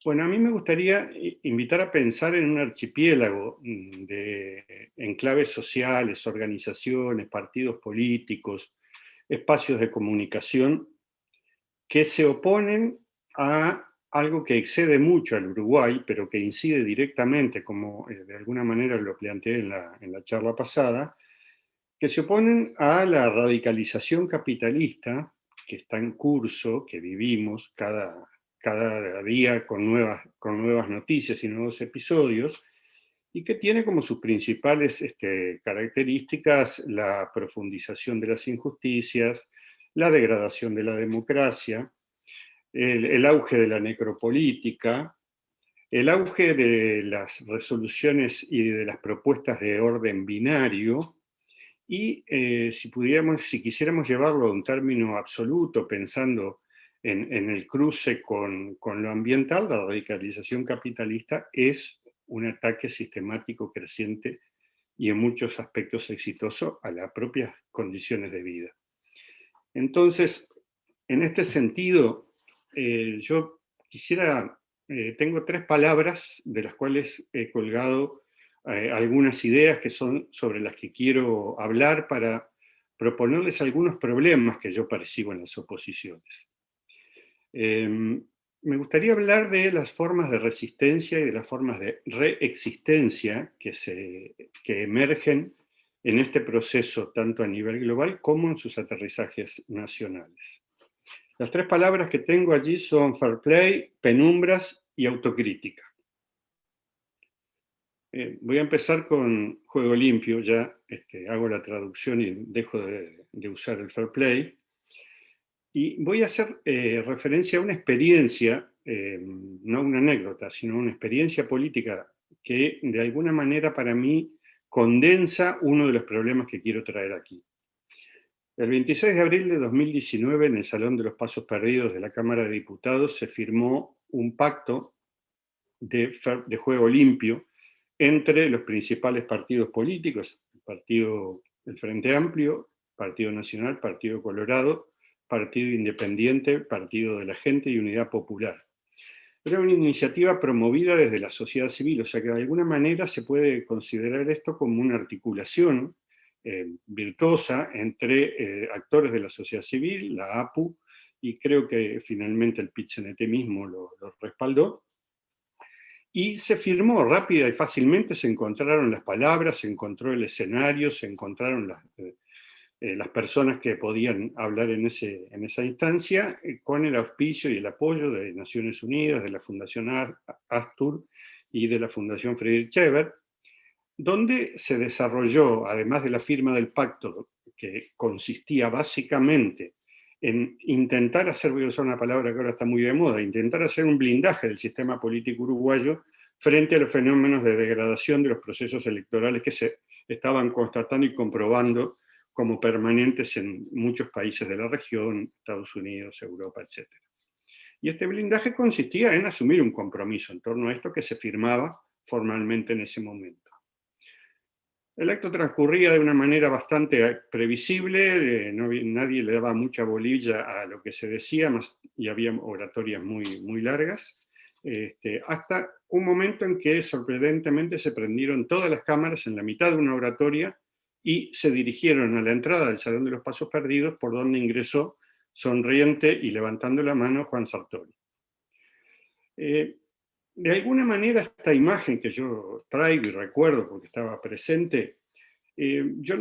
Bueno, a mí me gustaría invitar a pensar en un archipiélago de enclaves sociales, organizaciones, partidos políticos, espacios de comunicación que se oponen a algo que excede mucho al Uruguay, pero que incide directamente, como de alguna manera lo planteé en la charla pasada, que se oponen a la radicalización capitalista que está en curso, que vivimos cada día con nuevas noticias y nuevos episodios, y que tiene como sus principales características la profundización de las injusticias, la degradación de la democracia, el auge de la necropolítica, el auge de las resoluciones y de las propuestas de orden binario, y si quisiéramos llevarlo a un término absoluto, pensando en el cruce con lo ambiental, la radicalización capitalista es un ataque sistemático, creciente y en muchos aspectos exitoso a las propias condiciones de vida. Entonces, en este sentido, yo tengo 3 palabras de las cuales he colgado algunas ideas que son sobre las que quiero hablar para proponerles algunos problemas que yo percibo en las oposiciones. Me gustaría hablar de las formas de resistencia y de las formas de reexistencia que emergen en este proceso, tanto a nivel global como en sus aterrizajes nacionales. Las 3 palabras que tengo allí son fair play, penumbras y autocrítica. Voy a empezar con juego limpio, ya hago la traducción y dejo de usar el fair play. Y voy a hacer referencia a una experiencia, no una anécdota, sino una experiencia política que de alguna manera para mí condensa uno de los problemas que quiero traer aquí. El 26 de abril de 2019, en el Salón de los Pasos Perdidos de la Cámara de Diputados, se firmó un pacto de juego limpio entre los principales partidos políticos, el Frente Amplio, Partido Nacional, Partido Colorado, Partido Independiente, Partido de la Gente y Unidad Popular. Era una iniciativa promovida desde la sociedad civil, o sea que de alguna manera se puede considerar esto como una articulación virtuosa entre actores de la sociedad civil, la APU, y creo que finalmente el PIT-CNT mismo lo respaldó. Y se firmó rápida y fácilmente, se encontraron las palabras, se encontró el escenario, se encontraron las personas que podían hablar en esa instancia, con el auspicio y el apoyo de Naciones Unidas, de la Fundación Astur y de la Fundación Friedrich Ebert, donde se desarrolló, además de la firma del pacto, que consistía básicamente en intentar hacer, voy a usar una palabra que ahora está muy de moda, intentar hacer un blindaje del sistema político uruguayo frente a los fenómenos de degradación de los procesos electorales que se estaban constatando y comprobando como permanentes en muchos países de la región, Estados Unidos, Europa, etc. Y este blindaje consistía en asumir un compromiso en torno a esto que se firmaba formalmente en ese momento. El acto transcurría de una manera bastante previsible, nadie le daba mucha bolilla a lo que se decía, y había oratorias muy largas, hasta un momento en que sorprendentemente se prendieron todas las cámaras en la mitad de una oratoria y se dirigieron a la entrada del Salón de los Pasos Perdidos, por donde ingresó sonriente y levantando la mano Juan Sartori. De alguna manera esta imagen que yo traigo y recuerdo porque estaba presente, Yo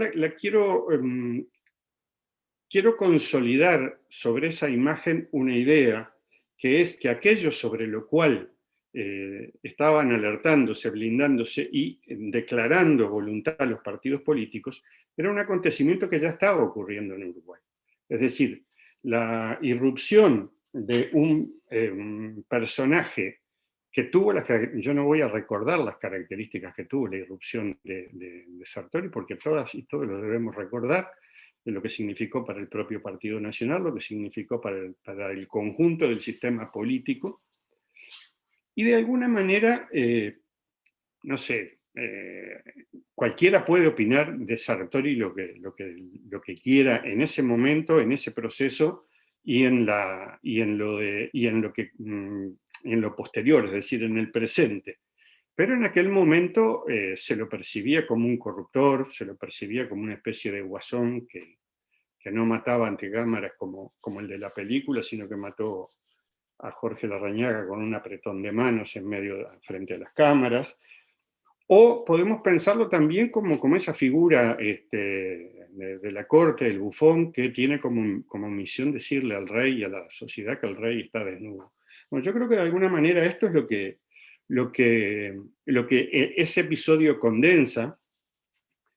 quiero consolidar sobre esa imagen una idea, que es que aquello sobre lo cual estaban alertándose, blindándose y declarando voluntad a los partidos políticos, era un acontecimiento que ya estaba ocurriendo en Uruguay. Es decir, la irrupción de un personaje que tuvo yo no voy a recordar las características que tuvo la irrupción de Sartori, porque todas y todos lo debemos recordar, de lo que significó para el propio Partido Nacional, lo que significó para el conjunto del sistema político, y de alguna manera, no sé, cualquiera puede opinar de Sartori lo que quiera en ese momento, en ese proceso, y en lo posterior, es decir, en el presente. Pero en aquel momento se lo percibía como un corruptor, se lo percibía como una especie de guasón que no mataba ante cámaras como el de la película, sino que mató a Jorge Larrañaga con un apretón de manos frente a las cámaras. O podemos pensarlo también como esa figura de la corte, el bufón, que tiene como misión decirle al rey y a la sociedad que el rey está desnudo. Bueno, yo creo que de alguna manera esto es lo que ese episodio condensa.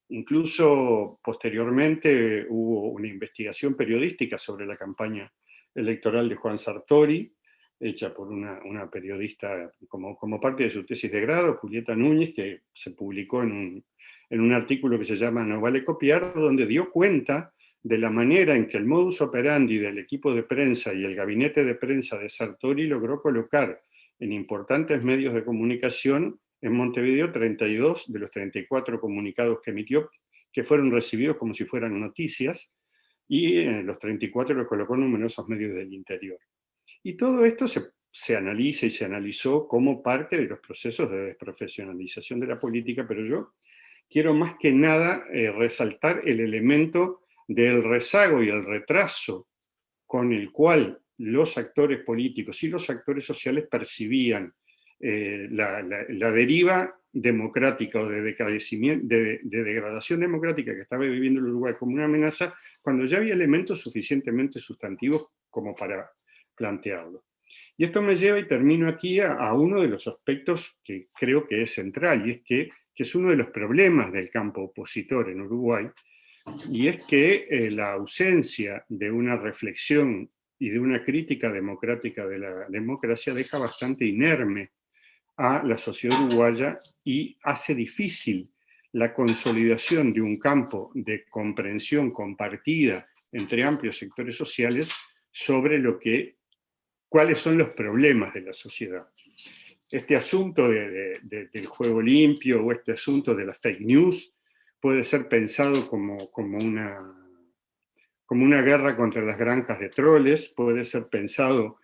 Incluso posteriormente hubo una investigación periodística sobre la campaña electoral de Juan Sartori, hecha por una periodista como parte de su tesis de grado, Julieta Núñez, que se publicó en un artículo que se llama No vale copiar, donde dio cuenta de la manera en que el modus operandi del equipo de prensa y el gabinete de prensa de Sartori logró colocar en importantes medios de comunicación en Montevideo 32 de los 34 comunicados que emitió, que fueron recibidos como si fueran noticias, y los 34 los colocó en numerosos medios del interior. Y todo esto se analiza y se analizó como parte de los procesos de desprofesionalización de la política, pero yo quiero más que nada resaltar el elemento del rezago y el retraso con el cual los actores políticos y los actores sociales percibían la deriva democrática o de degradación democrática que estaba viviendo el Uruguay como una amenaza, cuando ya había elementos suficientemente sustantivos como para plantearlo. Y esto me lleva, y termino aquí, a uno de los aspectos que creo que es central, y es que es uno de los problemas del campo opositor en Uruguay, y es que la ausencia de una reflexión y de una crítica democrática de la democracia deja bastante inerme a la sociedad uruguaya y hace difícil la consolidación de un campo de comprensión compartida entre amplios sectores sociales sobre cuáles son los problemas de la sociedad. Este asunto del juego limpio o este asunto de las fake news puede ser pensado como una guerra contra las granjas de troles, puede ser pensado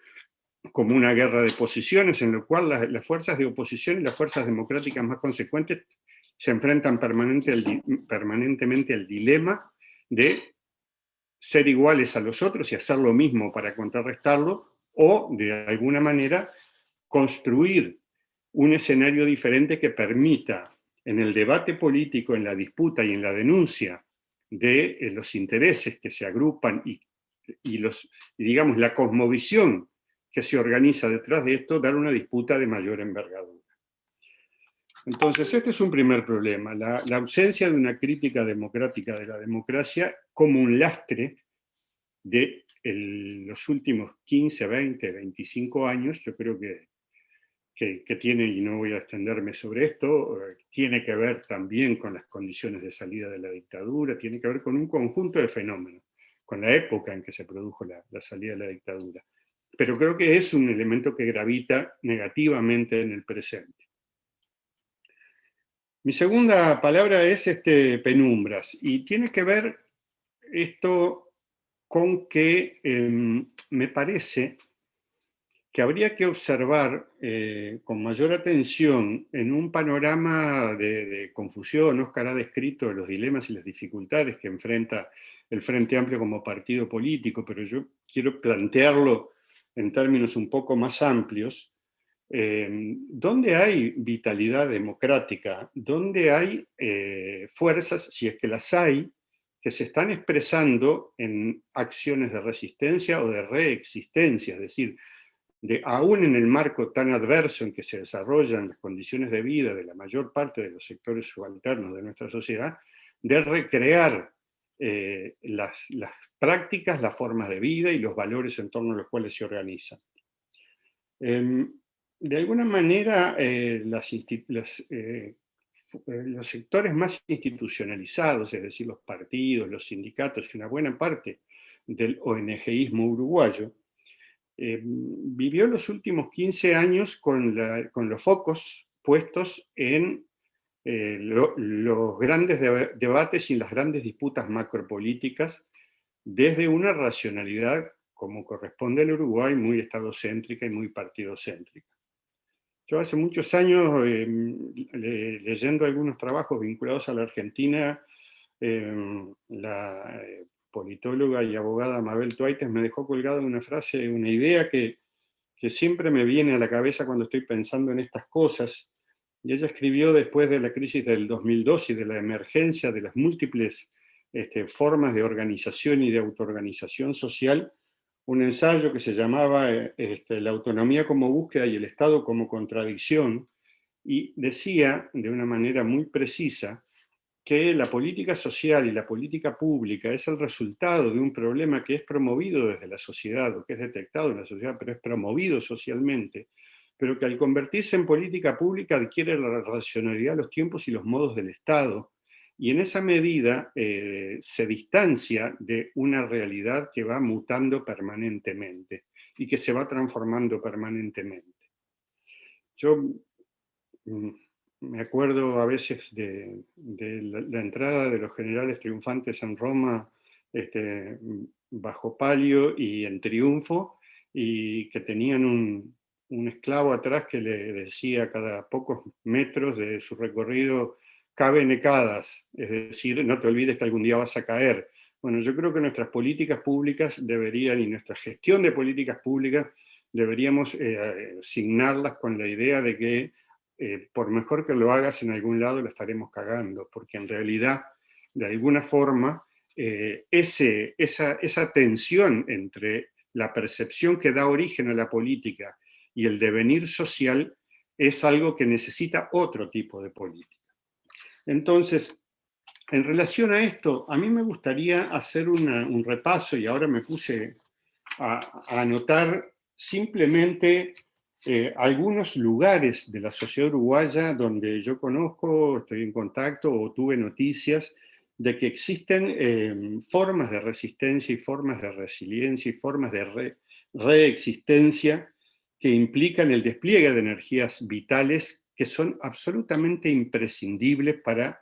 como una guerra de posiciones en la cual las fuerzas de oposición y las fuerzas democráticas más consecuentes se enfrentan permanentemente al dilema de ser iguales a los otros y hacer lo mismo para contrarrestarlo, o de alguna manera construir un escenario diferente que permita en el debate político, en la disputa y en la denuncia de los intereses que se agrupan y digamos la cosmovisión que se organiza detrás de esto, dar una disputa de mayor envergadura. Entonces, este es un primer problema, la ausencia de una crítica democrática de la democracia como un lastre de los últimos 15, 20, 25 años. Yo creo que tiene, y no voy a extenderme sobre esto, tiene que ver también con las condiciones de salida de la dictadura, tiene que ver con un conjunto de fenómenos, con la época en que se produjo la salida de la dictadura. Pero creo que es un elemento que gravita negativamente en el presente. Mi segunda palabra es penumbras, y tiene que ver esto con que me parece que habría que observar con mayor atención en un panorama de confusión. Oscar ha descrito los dilemas y las dificultades que enfrenta el Frente Amplio como partido político, pero yo quiero plantearlo en términos un poco más amplios, ¿Dónde hay vitalidad democrática? ¿Dónde hay fuerzas, si es que las hay, que se están expresando en acciones de resistencia o de reexistencia? Es decir, aún en el marco tan adverso en que se desarrollan las condiciones de vida de la mayor parte de los sectores subalternos de nuestra sociedad, de recrear las prácticas, las formas de vida y los valores en torno a los cuales se organizan. De alguna manera, los sectores más institucionalizados, es decir, los partidos, los sindicatos y una buena parte del ONGismo uruguayo, vivió los últimos 15 años con los focos puestos en los grandes debates y las grandes disputas macropolíticas desde una racionalidad, como corresponde al Uruguay, muy estadocéntrica y muy partidocéntrica. Yo hace muchos años, leyendo algunos trabajos vinculados a la Argentina, la politóloga y abogada Mabel Tuaites me dejó colgada una frase, una idea que siempre me viene a la cabeza cuando estoy pensando en estas cosas. Y ella escribió después de la crisis del 2002 y de la emergencia de las múltiples formas de organización y de autoorganización social, un ensayo que se llamaba La autonomía como búsqueda y el Estado como contradicción, y decía de una manera muy precisa que la política social y la política pública es el resultado de un problema que es promovido desde la sociedad, o que es detectado en la sociedad, pero es promovido socialmente, pero que al convertirse en política pública adquiere la racionalidad, los tiempos y los modos del Estado, y en esa medida se distancia de una realidad que va mutando permanentemente y que se va transformando permanentemente. Yo me acuerdo a veces de la entrada de los generales triunfantes en Roma bajo palio y en triunfo, y que tenían un esclavo atrás que le decía cada pocos metros de su recorrido: cabe necadas, es decir, no te olvides que algún día vas a caer. Bueno, yo creo que nuestras políticas públicas deberían, y nuestra gestión de políticas públicas, deberíamos asignarlas con la idea de que por mejor que lo hagas en algún lado la estaremos cagando, porque en realidad, de alguna forma, esa tensión entre la percepción que da origen a la política y el devenir social es algo que necesita otro tipo de política. Entonces, en relación a esto, a mí me gustaría hacer un repaso, y ahora me puse a anotar simplemente algunos lugares de la sociedad uruguaya donde yo conozco, estoy en contacto o tuve noticias de que existen formas de resistencia y formas de resiliencia y formas de reexistencia que implican el despliegue de energías vitales que son absolutamente imprescindibles para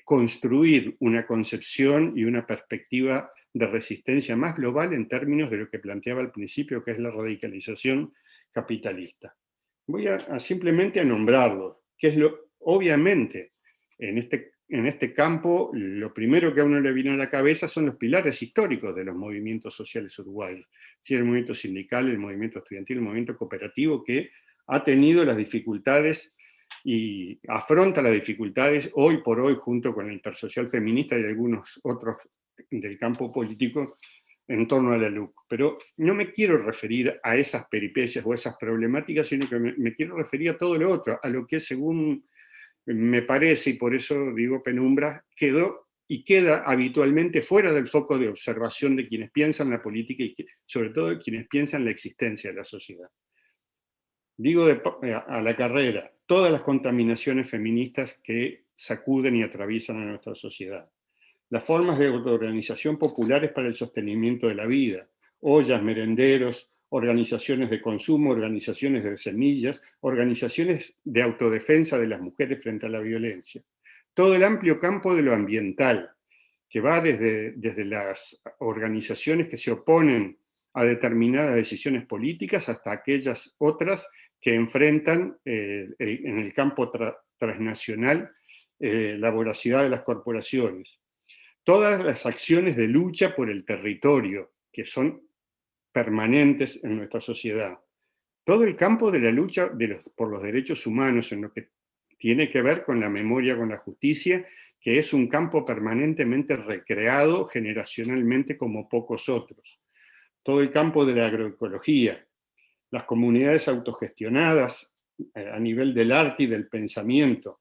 construir una concepción y una perspectiva de resistencia más global en términos de lo que planteaba al principio, que es la radicalización capitalista. Voy simplemente a nombrarlos, que es obviamente, en este campo, lo primero que a uno le vino a la cabeza son los pilares históricos de los movimientos sociales uruguayos. Sí, el movimiento sindical, el movimiento estudiantil, el movimiento cooperativo, que ha tenido las dificultades y afronta las dificultades hoy por hoy, junto con la Intersocial Feminista y algunos otros del campo político, en torno a la LUC. Pero no me quiero referir a esas peripecias o esas problemáticas, sino que me quiero referir a todo lo otro, a lo que, según me parece, y por eso digo penumbra, quedó y queda habitualmente fuera del foco de observación de quienes piensan la política y sobre todo de quienes piensan la existencia de la sociedad. Digo a la carrera, todas las contaminaciones feministas que sacuden y atraviesan a nuestra sociedad. Las formas de autoorganización populares para el sostenimiento de la vida, ollas, merenderos, organizaciones de consumo, organizaciones de semillas, organizaciones de autodefensa de las mujeres frente a la violencia. Todo el amplio campo de lo ambiental, que va desde las organizaciones que se oponen a determinadas decisiones políticas hasta aquellas otras que enfrentan en el campo transnacional la voracidad de las corporaciones. Todas las acciones de lucha por el territorio, que son permanentes en nuestra sociedad. todo el campo de la lucha por los derechos humanos, en lo que tiene que ver con la memoria, con la justicia, que es un campo permanentemente recreado generacionalmente como pocos otros. Todo el campo de la agroecología, las comunidades autogestionadas a nivel del arte y del pensamiento,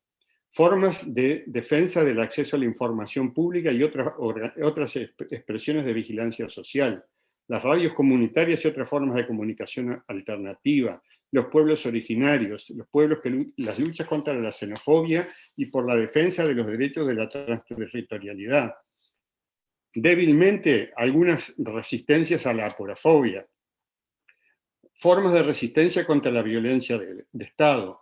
formas de defensa del acceso a la información pública y otras expresiones de vigilancia social, las radios comunitarias y otras formas de comunicación alternativa, los pueblos originarios, las luchas contra la xenofobia y por la defensa de los derechos de la transterritorialidad. Débilmente, algunas resistencias a la aporafobia, formas de resistencia contra la violencia de Estado,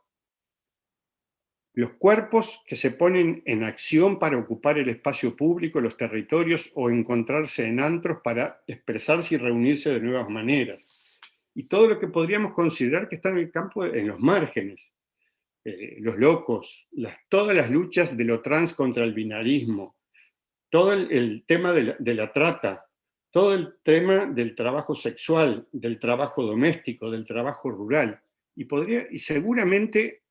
los cuerpos que se ponen en acción para ocupar el espacio público, los territorios, o encontrarse en antros para expresarse y reunirse de nuevas maneras. Y todo lo que podríamos considerar que está en el campo, en los márgenes. Los locos, todas las luchas de lo trans contra el binarismo, todo el tema de la trata, todo el tema del trabajo sexual, del trabajo doméstico, del trabajo rural. Y seguramente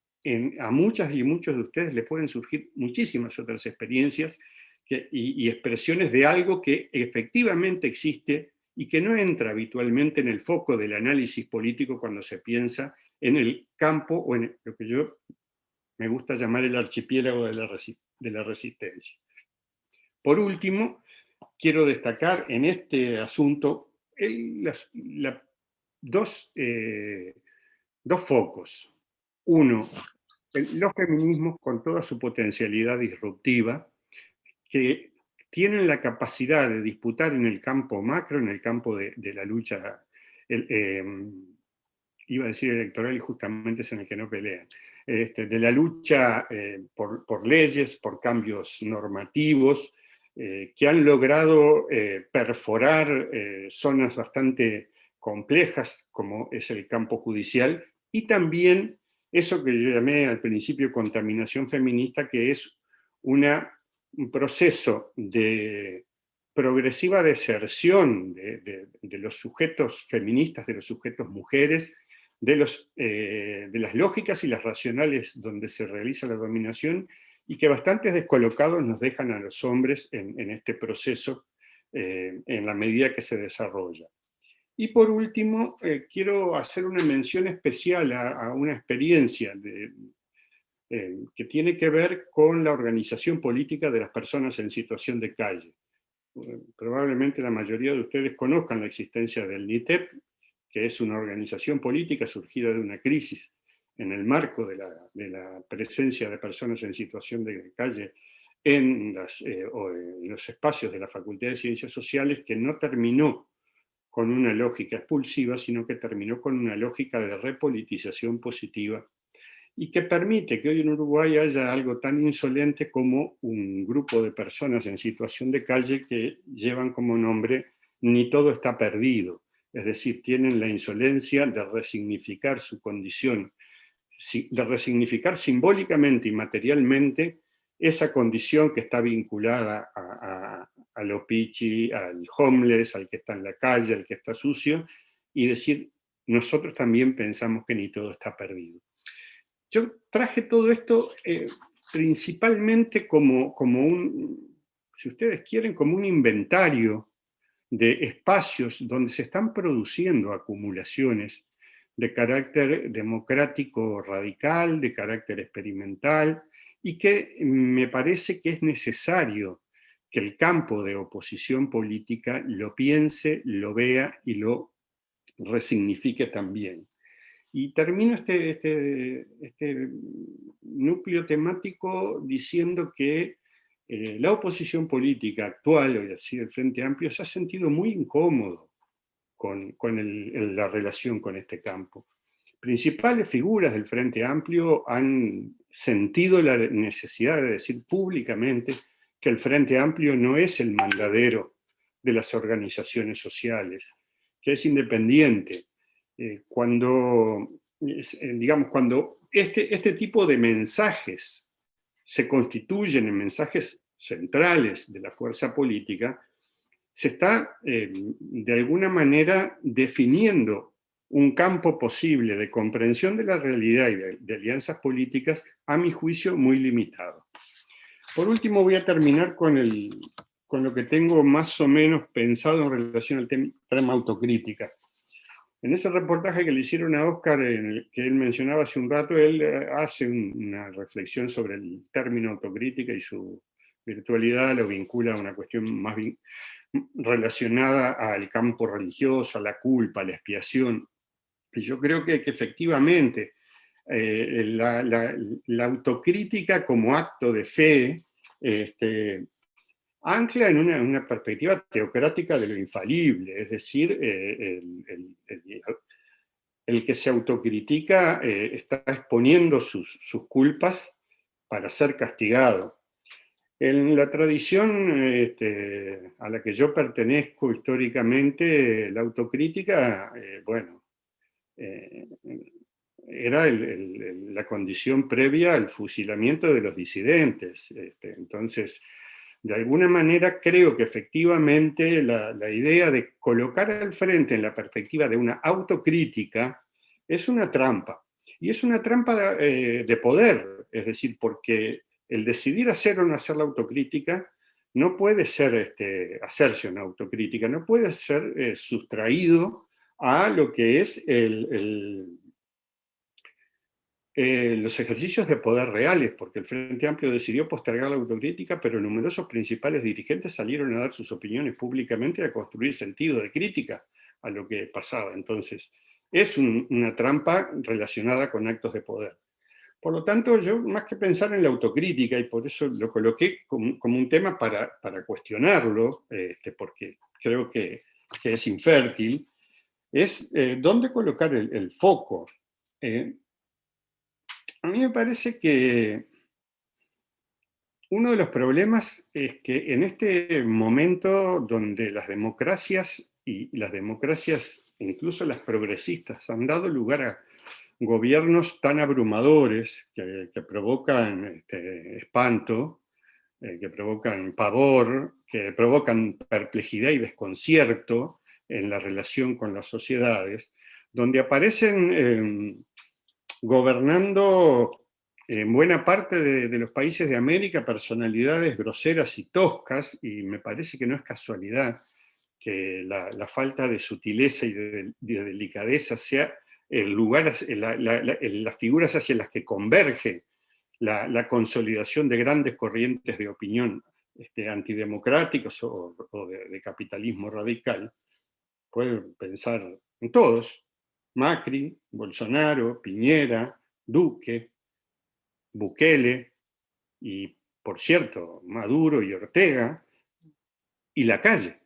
a muchas y muchos de ustedes le pueden surgir muchísimas otras experiencias y expresiones de algo que efectivamente existe y que no entra habitualmente en el foco del análisis político cuando se piensa en el campo o en lo que yo me gusta llamar el archipiélago de la resistencia. Por último, quiero destacar en este asunto dos focos. Uno, los feminismos con toda su potencialidad disruptiva, que tienen la capacidad de disputar en el campo macro, en el campo de la lucha, iba a decir electoral y justamente es en el que no pelean, de la lucha por leyes, por cambios normativos, que han logrado perforar zonas bastante complejas, como es el campo judicial, y también eso que yo llamé al principio contaminación feminista, que es un proceso de progresiva deserción de los sujetos feministas, de los sujetos mujeres, de las lógicas y las racionales donde se realiza la dominación, y que bastantes descolocados nos dejan a los hombres en este proceso en la medida que se desarrolla. Y por último, quiero hacer una mención especial a una experiencia que tiene que ver con la organización política de las personas en situación de calle. Probablemente la mayoría de ustedes conozcan la existencia del NITEP, que es una organización política surgida de una crisis en el marco de la presencia de personas en situación de calle en los espacios de la Facultad de Ciencias Sociales, que no terminó con una lógica expulsiva, sino que terminó con una lógica de repolitización positiva, y que permite que hoy en Uruguay haya algo tan insolente como un grupo de personas en situación de calle que llevan como nombre "Ni todo está perdido", es decir, tienen la insolencia de resignificar su condición, de resignificar simbólicamente y materialmente esa condición que está vinculada a lo pichi, al homeless, al que está en la calle, al que está sucio, y decir, nosotros también pensamos que ni todo está perdido. Yo traje todo esto principalmente como si ustedes quieren, como un inventario de espacios donde se están produciendo acumulaciones de carácter democrático radical, de carácter experimental, y que me parece que es necesario que el campo de oposición política lo piense, lo vea y lo resignifique también. Y termino este núcleo temático diciendo que la oposición política actual, hoy así el Frente Amplio, se ha sentido muy incómodo con la relación con este campo. Principales figuras del Frente Amplio han sentido la necesidad de decir públicamente que el Frente Amplio no es el mandadero de las organizaciones sociales, que es independiente. Cuando este tipo de mensajes se constituyen en mensajes centrales de la fuerza política, se está de alguna manera definiendo un campo posible de comprensión de la realidad y de alianzas políticas, a mi juicio, muy limitado. Por último, voy a terminar con lo que tengo más o menos pensado en relación al tema autocrítica. En ese reportaje que le hicieron a Óscar, en el que él mencionaba hace un rato, él hace una reflexión sobre el término autocrítica y su virtualidad, lo vincula a una cuestión más bien relacionada al campo religioso, a la culpa, a la expiación. Y yo creo que efectivamente la autocrítica como acto de fe ancla en una perspectiva teocrática de lo infalible, es decir, el que se autocritica está exponiendo sus culpas para ser castigado. En la tradición a la que yo pertenezco históricamente, la autocrítica, era la condición previa al fusilamiento de los disidentes. Entonces, de alguna manera creo que efectivamente la idea de colocar al frente en la perspectiva de una autocrítica es una trampa. Y es una trampa de poder, es decir, porque el decidir hacer o no hacer la autocrítica no puede ser hacerse una autocrítica, no puede ser sustraído a lo que es los ejercicios de poder reales, porque el Frente Amplio decidió postergar la autocrítica, pero numerosos principales dirigentes salieron a dar sus opiniones públicamente y a construir sentido de crítica a lo que pasaba. Entonces, es una trampa relacionada con actos de poder. Por lo tanto, yo más que pensar en la autocrítica, y por eso lo coloqué como un tema para cuestionarlo, porque creo que es infértil, es dónde colocar el foco. A mí me parece que uno de los problemas es que en este momento donde las democracias, y las democracias, incluso las progresistas, han dado lugar a gobiernos tan abrumadores que provocan espanto, que provocan pavor, que provocan perplejidad y desconcierto en la relación con las sociedades, donde aparecen gobernando en buena parte de los países de América personalidades groseras y toscas, y me parece que no es casualidad que la falta de sutileza y de delicadeza sea el lugar, las figuras hacia las que converge la consolidación de grandes corrientes de opinión antidemocráticos o de capitalismo radical. Pueden pensar en todos: Macri, Bolsonaro, Piñera, Duque, Bukele, y por cierto, Maduro y Ortega, y Lacalle.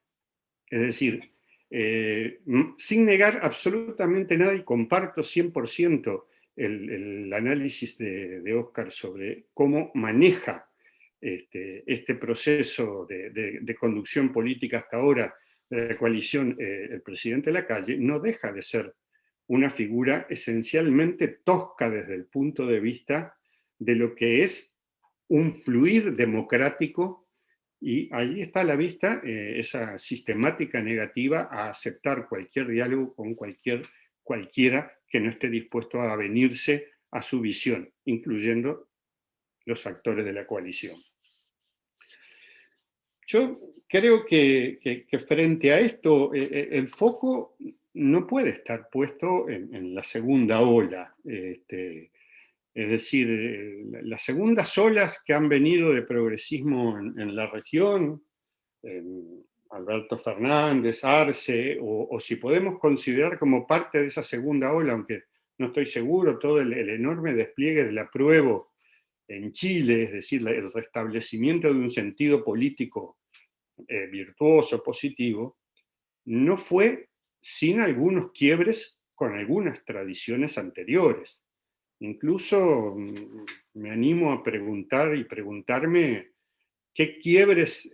Es decir, sin negar absolutamente nada, y comparto 100% el análisis de Óscar sobre cómo maneja este proceso de conducción política hasta ahora de la coalición el presidente Lacalle, no deja de ser una figura esencialmente tosca desde el punto de vista de lo que es un fluir democrático. Y ahí está a la vista esa sistemática negativa a aceptar cualquier diálogo con cualquiera que no esté dispuesto a avenirse a su visión, incluyendo los actores de la coalición. Yo creo que frente a esto, el foco no puede estar puesto en la segunda ola. Es decir, las segundas olas que han venido de progresismo en la región, Alberto Fernández, Arce, o si podemos considerar como parte de esa segunda ola, aunque no estoy seguro, todo el enorme despliegue del apruebo en Chile, es decir, el restablecimiento de un sentido político virtuoso, positivo, no fue sin algunos quiebres con algunas tradiciones anteriores. Incluso me animo a preguntar y preguntarme qué quiebres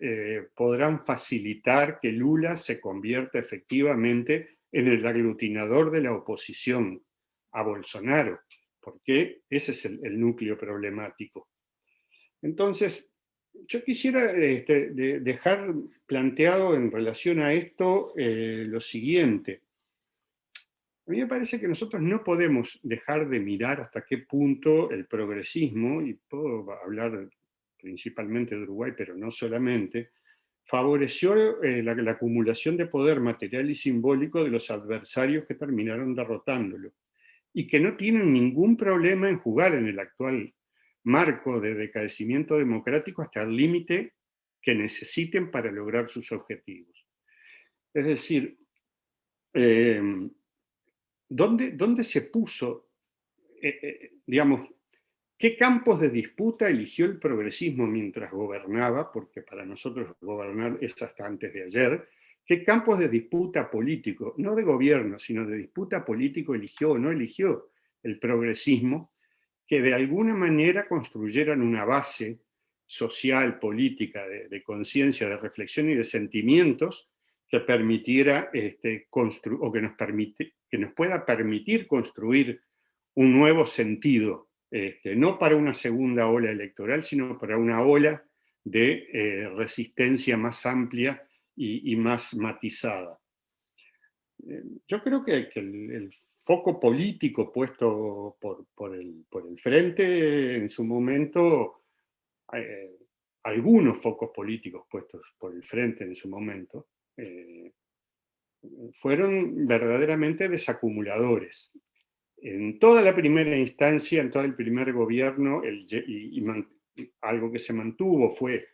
podrán facilitar que Lula se convierta efectivamente en el aglutinador de la oposición a Bolsonaro, porque ese es el núcleo problemático. Entonces, yo quisiera dejar planteado en relación a esto lo siguiente. A mí me parece que nosotros no podemos dejar de mirar hasta qué punto el progresismo, y puedo hablar principalmente de Uruguay, pero no solamente, favoreció la acumulación de poder material y simbólico de los adversarios que terminaron derrotándolo, y que no tienen ningún problema en jugar en el actual marco de decadecimiento democrático hasta el límite que necesiten para lograr sus objetivos. Es decir, ¿dónde se puso, digamos, qué campos de disputa eligió el progresismo mientras gobernaba? Porque para nosotros gobernar es hasta antes de ayer. ¿Qué campos de disputa político, no de gobierno, sino de disputa político eligió o no eligió el progresismo, que de alguna manera construyeran una base social, política, de conciencia, de reflexión y de sentimientos que permitiera, o que nos pueda permitir construir un nuevo sentido, no para una segunda ola electoral, sino para una ola de resistencia más amplia y más matizada? Yo creo que el foco político puesto por el Frente en su momento, algunos focos políticos puestos por el Frente en su momento, fueron verdaderamente desacumuladores. En toda la primera instancia, en todo el primer gobierno, algo que se mantuvo fue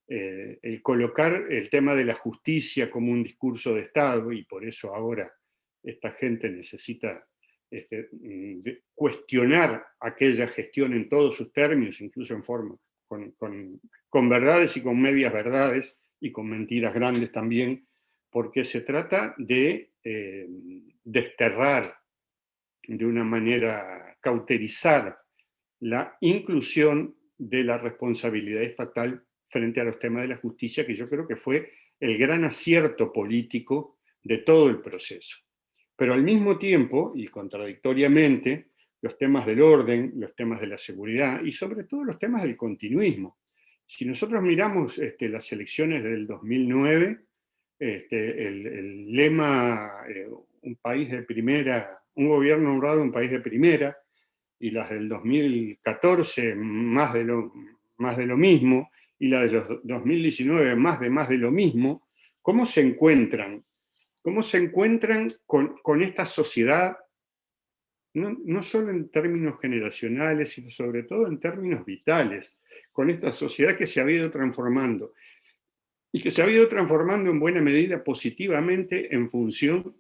el colocar el tema de la justicia como un discurso de Estado, y por eso ahora esta gente necesita cuestionar aquella gestión en todos sus términos, incluso en forma, con verdades y con medias verdades, y con mentiras grandes también, porque se trata de desterrar de una manera, cauterizar la inclusión de la responsabilidad estatal frente a los temas de la justicia, que yo creo que fue el gran acierto político de todo el proceso. Pero al mismo tiempo, y contradictoriamente, los temas del orden, los temas de la seguridad y sobre todo los temas del continuismo. Si nosotros miramos las elecciones del 2009, el lema un país de primera, un gobierno honrado, un país de primera, y las del 2014 más de lo mismo, y la de los 2019 más de lo mismo, ¿cómo se encuentran? ¿Cómo se encuentran con esta sociedad, no solo en términos generacionales, sino sobre todo en términos vitales, con esta sociedad que se ha ido transformando, y que se ha ido transformando en buena medida positivamente en función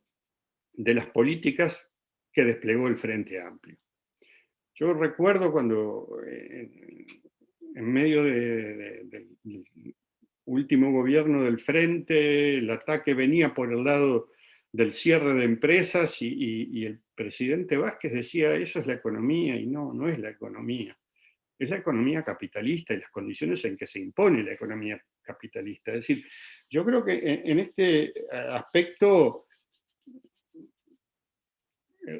de las políticas que desplegó el Frente Amplio? Yo recuerdo cuando en medio del último gobierno del Frente, el ataque venía por el lado del cierre de empresas, y el presidente Vázquez decía, eso es la economía, y no es la economía. Es la economía capitalista y las condiciones en que se impone la economía capitalista. Es decir, yo creo que en este aspecto,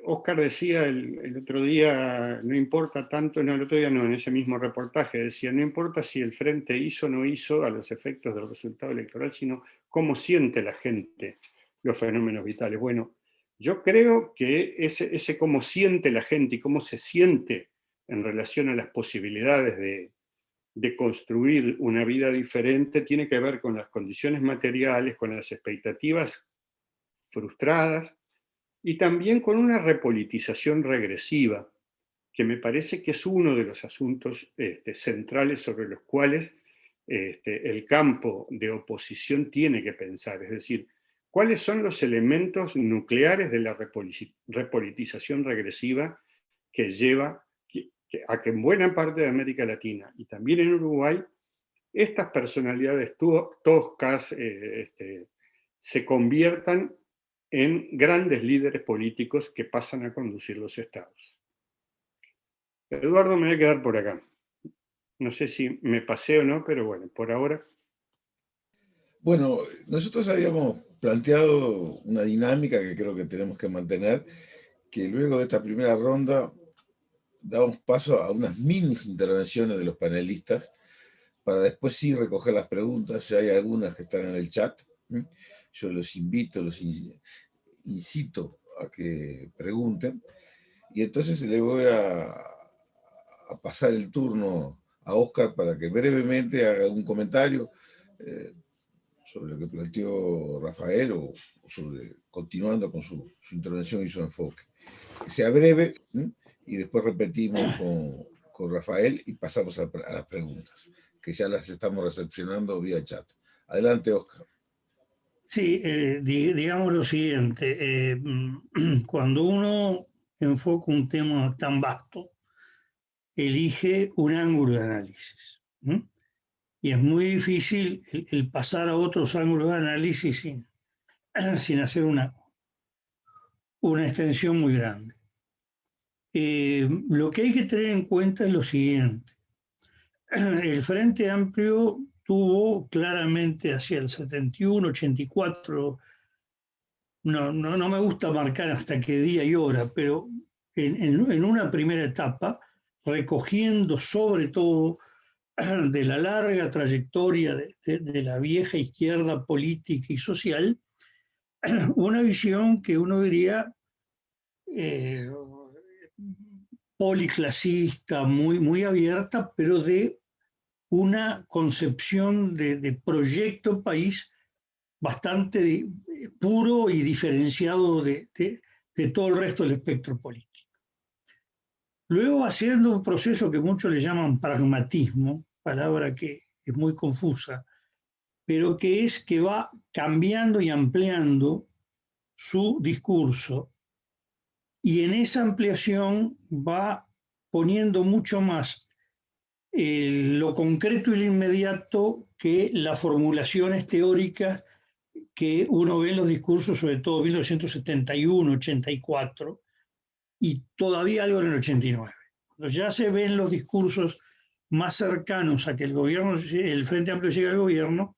Óscar decía el otro día, no importa tanto, no, el otro día no, en ese mismo reportaje decía, no importa si el Frente hizo o no hizo a los efectos del resultado electoral, sino cómo siente la gente los fenómenos vitales. Bueno, yo creo que ese cómo siente la gente y cómo se siente en relación a las posibilidades de construir una vida diferente tiene que ver con las condiciones materiales, con las expectativas frustradas, y también con una repolitización regresiva, que me parece que es uno de los asuntos centrales sobre los cuales el campo de oposición tiene que pensar. Es decir, ¿cuáles son los elementos nucleares de la repolitización regresiva que lleva a que en buena parte de América Latina y también en Uruguay estas personalidades toscas se conviertan en grandes líderes políticos que pasan a conducir los estados? Eduardo, me voy a quedar por acá. No sé si me pasé o no, pero bueno, por ahora. Bueno, nosotros habíamos planteado una dinámica que creo que tenemos que mantener, que luego de esta primera ronda damos paso a unas mini intervenciones de los panelistas, para después sí recoger las preguntas. Ya hay algunas que están en el chat. Yo los incito a que pregunten, y entonces le voy a pasar el turno a Óscar para que brevemente haga un comentario sobre lo que planteó Rafael o sobre, continuando con su intervención y su enfoque. Que sea breve, y después repetimos con Rafael y pasamos a las preguntas, que ya las estamos recepcionando vía chat. Adelante, Óscar. Sí, digamos lo siguiente, cuando uno enfoca un tema tan vasto, elige un ángulo de análisis. Y es muy difícil el pasar a otros ángulos de análisis sin hacer una extensión muy grande. Lo que hay que tener en cuenta es lo siguiente. El Frente Amplio tuvo claramente hacia el 71, 84, no me gusta marcar hasta qué día y hora, pero en una primera etapa, recogiendo sobre todo de la larga trayectoria de la vieja izquierda política y social, una visión que uno diría policlasista, muy abierta, pero de una concepción de proyecto país bastante puro y diferenciado de todo el resto del espectro político. Luego, haciendo un proceso que muchos le llaman pragmatismo, palabra que es muy confusa, pero que es que va cambiando y ampliando su discurso, y en esa ampliación va poniendo mucho más lo concreto y lo inmediato que las formulaciones teóricas que uno ve en los discursos, sobre todo en 1971, 84, y todavía algo en el 89. Cuando ya se ven los discursos más cercanos a que el Frente Amplio llegue al gobierno,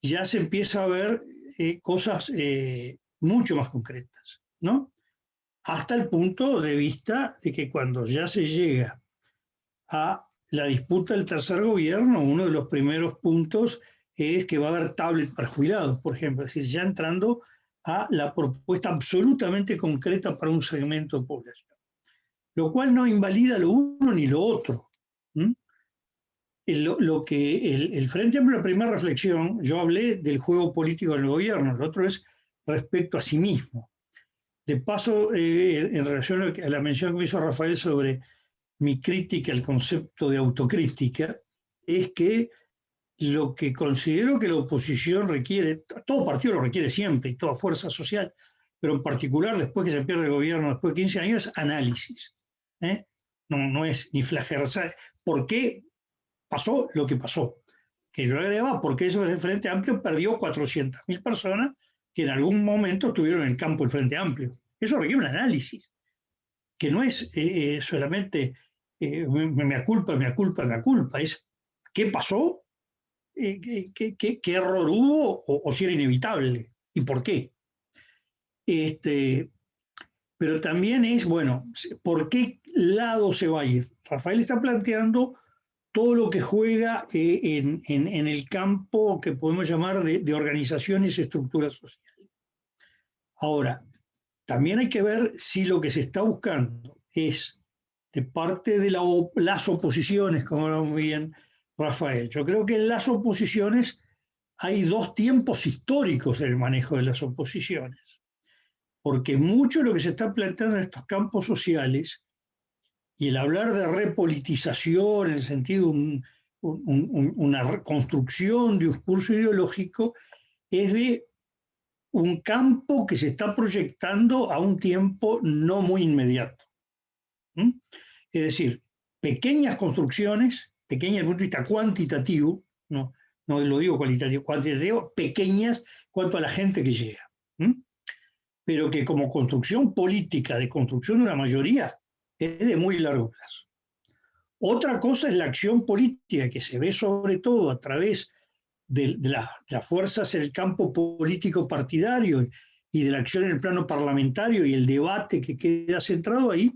ya se empieza a ver cosas mucho más concretas, ¿no? Hasta el punto de vista de que cuando ya se llega a la disputa del tercer gobierno, uno de los primeros puntos es que va a haber tablet para jubilados, por ejemplo, es decir, ya entrando a la propuesta absolutamente concreta para un segmento de población, lo cual no invalida lo uno ni lo otro. Lo que el Frente Amplio, la primera reflexión, yo hablé del juego político del gobierno, lo otro es respecto a sí mismo. De paso, en relación a la mención que me hizo Rafael sobre mi crítica al concepto de autocrítica, es que lo que considero que la oposición requiere, todo partido lo requiere siempre y toda fuerza social, pero en particular después que se pierde el gobierno, después de 15 años, es análisis. No es ni flagelar. ¿Por qué pasó lo que pasó? Que yo agregaba, porque eso del Frente Amplio perdió 400.000 personas que en algún momento estuvieron en el campo del Frente Amplio. Eso requiere un análisis, que no es solamente me culpa, es qué pasó, qué error hubo o si era inevitable y por qué. Pero también es, bueno, ¿por qué lado se va a ir? Rafael está planteando todo lo que juega en el campo que podemos llamar de organizaciones y estructuras sociales. Ahora, también hay que ver si lo que se está buscando es de parte de las oposiciones, como lo muy bien Rafael. Yo creo que en las oposiciones hay dos tiempos históricos del manejo de las oposiciones, porque mucho de lo que se está planteando en estos campos sociales y el hablar de repolitización en el sentido de una reconstrucción de un discurso ideológico es de un campo que se está proyectando a un tiempo no muy inmediato. Es decir, pequeñas construcciones, pequeñas desde el punto de vista cuantitativo, no lo digo cualitativo, cuantitativo, pequeñas cuanto a la gente que llega, pero que como construcción política, de construcción de una mayoría, es de muy largo plazo. Otra cosa es la acción política que se ve sobre todo a través de las fuerzas en el campo político partidario y de la acción en el plano parlamentario y el debate que queda centrado ahí,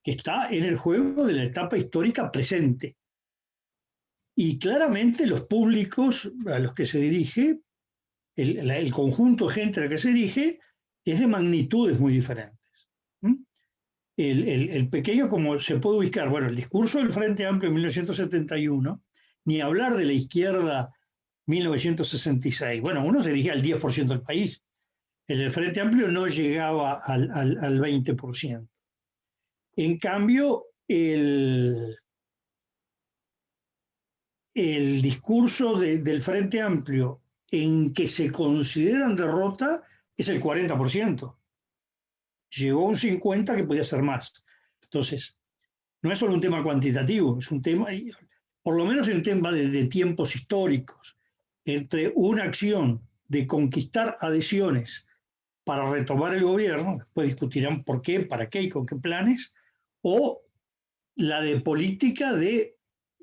que está en el juego de la etapa histórica presente. Y claramente los públicos a los que se dirige, el conjunto de gente a la que se dirige, es de magnitudes muy diferentes. ¿Mm? El pequeño, como se puede ubicar, bueno, el discurso del Frente Amplio en 1971, ni hablar de la izquierda 1966. Bueno, uno se dirigía al 10% del país. El del Frente Amplio no llegaba al 20%. En cambio, el discurso del Frente Amplio en que se consideran derrota es el 40%. Llegó a un 50% que podía ser más. Entonces, no es solo un tema cuantitativo, es un tema, por lo menos un tema de tiempos históricos, entre una acción de conquistar adhesiones para retomar el gobierno, después discutirán por qué, para qué y con qué planes, o la de política de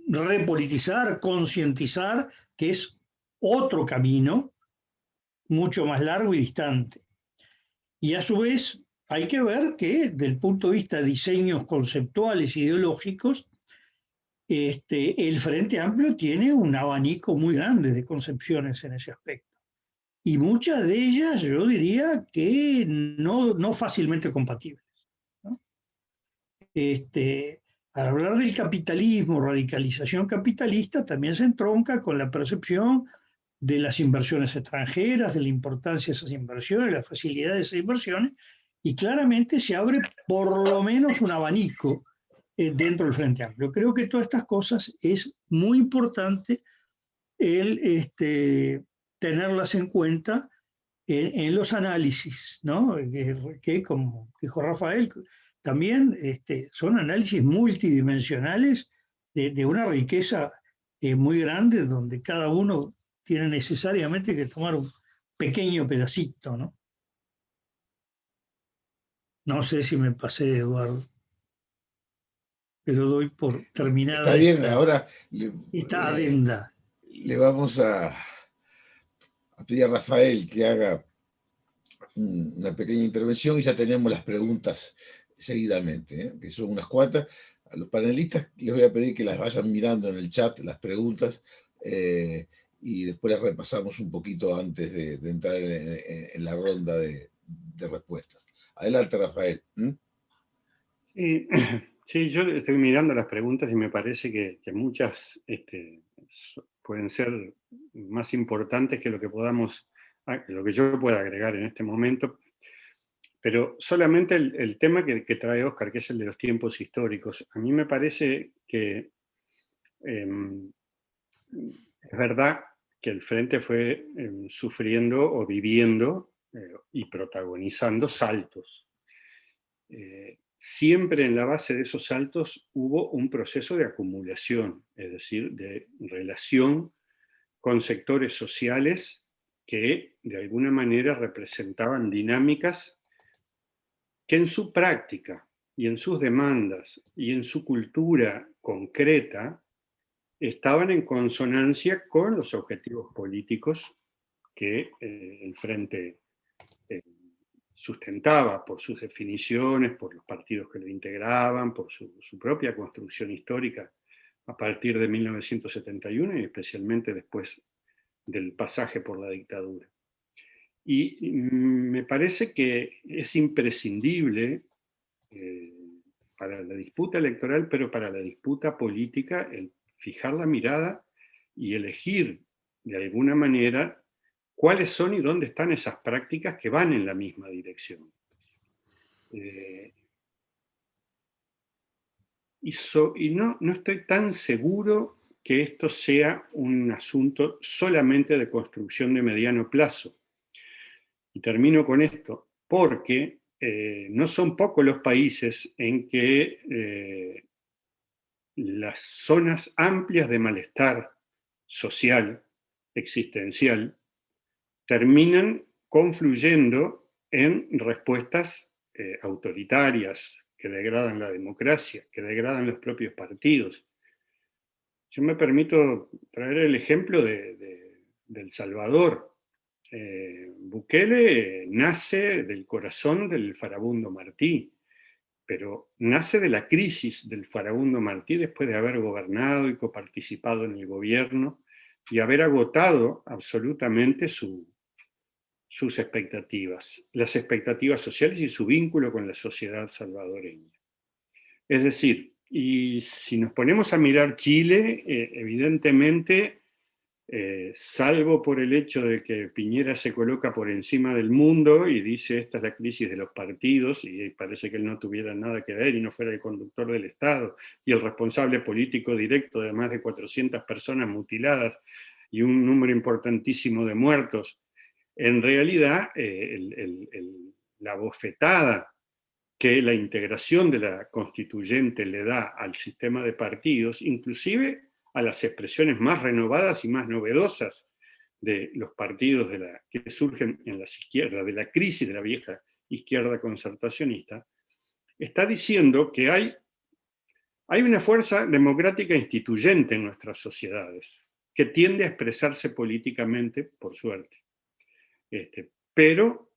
repolitizar, concientizar, que es otro camino mucho más largo y distante. Y a su vez hay que ver que desde el punto de vista de diseños conceptuales e ideológicos, el Frente Amplio tiene un abanico muy grande de concepciones en ese aspecto. Y muchas de ellas yo diría que no fácilmente compatibles, ¿no? Al hablar del capitalismo, radicalización capitalista, también se entronca con la percepción de las inversiones extranjeras, de la importancia de esas inversiones, la facilidad de esas inversiones, y claramente se abre por lo menos un abanico dentro del Frente Amplio. Creo que todas estas cosas es muy importante el tenerlas en cuenta en los análisis, ¿no? Que como dijo Rafael, también son análisis multidimensionales de una riqueza muy grande, donde cada uno tiene necesariamente que tomar un pequeño pedacito, ¿no? No sé si me pasé, Eduardo, pero doy por Está terminada bien, ahora esta adenda. le vamos a pedir a Rafael que haga una pequeña intervención y ya tenemos las preguntas seguidamente, que son unas cuantas. A los panelistas les voy a pedir que las vayan mirando en el chat, las preguntas, y después las repasamos un poquito antes de entrar en la ronda de respuestas. Adelante, Rafael. Sí, sí, yo estoy mirando las preguntas y me parece que muchas pueden ser más importantes que lo que lo que yo pueda agregar en este momento. Pero solamente el tema que trae Óscar, que es el de los tiempos históricos, a mí me parece que es verdad que el Frente fue sufriendo o viviendo y protagonizando saltos. Siempre en la base de esos saltos hubo un proceso de acumulación, es decir, de relación con sectores sociales que de alguna manera representaban dinámicas que en su práctica y en sus demandas y en su cultura concreta estaban en consonancia con los objetivos políticos que el Frente sustentaba por sus definiciones, por los partidos que lo integraban, por su propia construcción histórica a partir de 1971 y especialmente después del pasaje por la dictadura. Y me parece que es imprescindible para la disputa electoral, pero para la disputa política, el fijar la mirada y elegir de alguna manera cuáles son y dónde están esas prácticas que van en la misma dirección. Y no estoy tan seguro que esto sea un asunto solamente de construcción de mediano plazo. Y termino con esto, porque no son pocos los países en que las zonas amplias de malestar social, existencial, terminan confluyendo en respuestas autoritarias que degradan la democracia, que degradan los propios partidos. Yo me permito traer el ejemplo de El Salvador. Bukele nace del corazón del farabundo Martí, pero nace de la crisis del farabundo Martí después de haber gobernado y coparticipado en el gobierno y haber agotado absolutamente su sus expectativas, las expectativas sociales y su vínculo con la sociedad salvadoreña. Es decir, y si nos ponemos a mirar Chile, evidentemente, salvo por el hecho de que Piñera se coloca por encima del mundo y dice esta es la crisis de los partidos, y parece que él no tuviera nada que ver y no fuera el conductor del Estado y el responsable político directo de más de 400 personas mutiladas y un número importantísimo de muertos, en realidad la bofetada que la integración de la constituyente le da al sistema de partidos, inclusive a las expresiones más renovadas y más novedosas de los partidos que surgen en las izquierdas, de la crisis de la vieja izquierda concertacionista, está diciendo que hay una fuerza democrática instituyente en nuestras sociedades, que tiende a expresarse políticamente, por suerte. Pero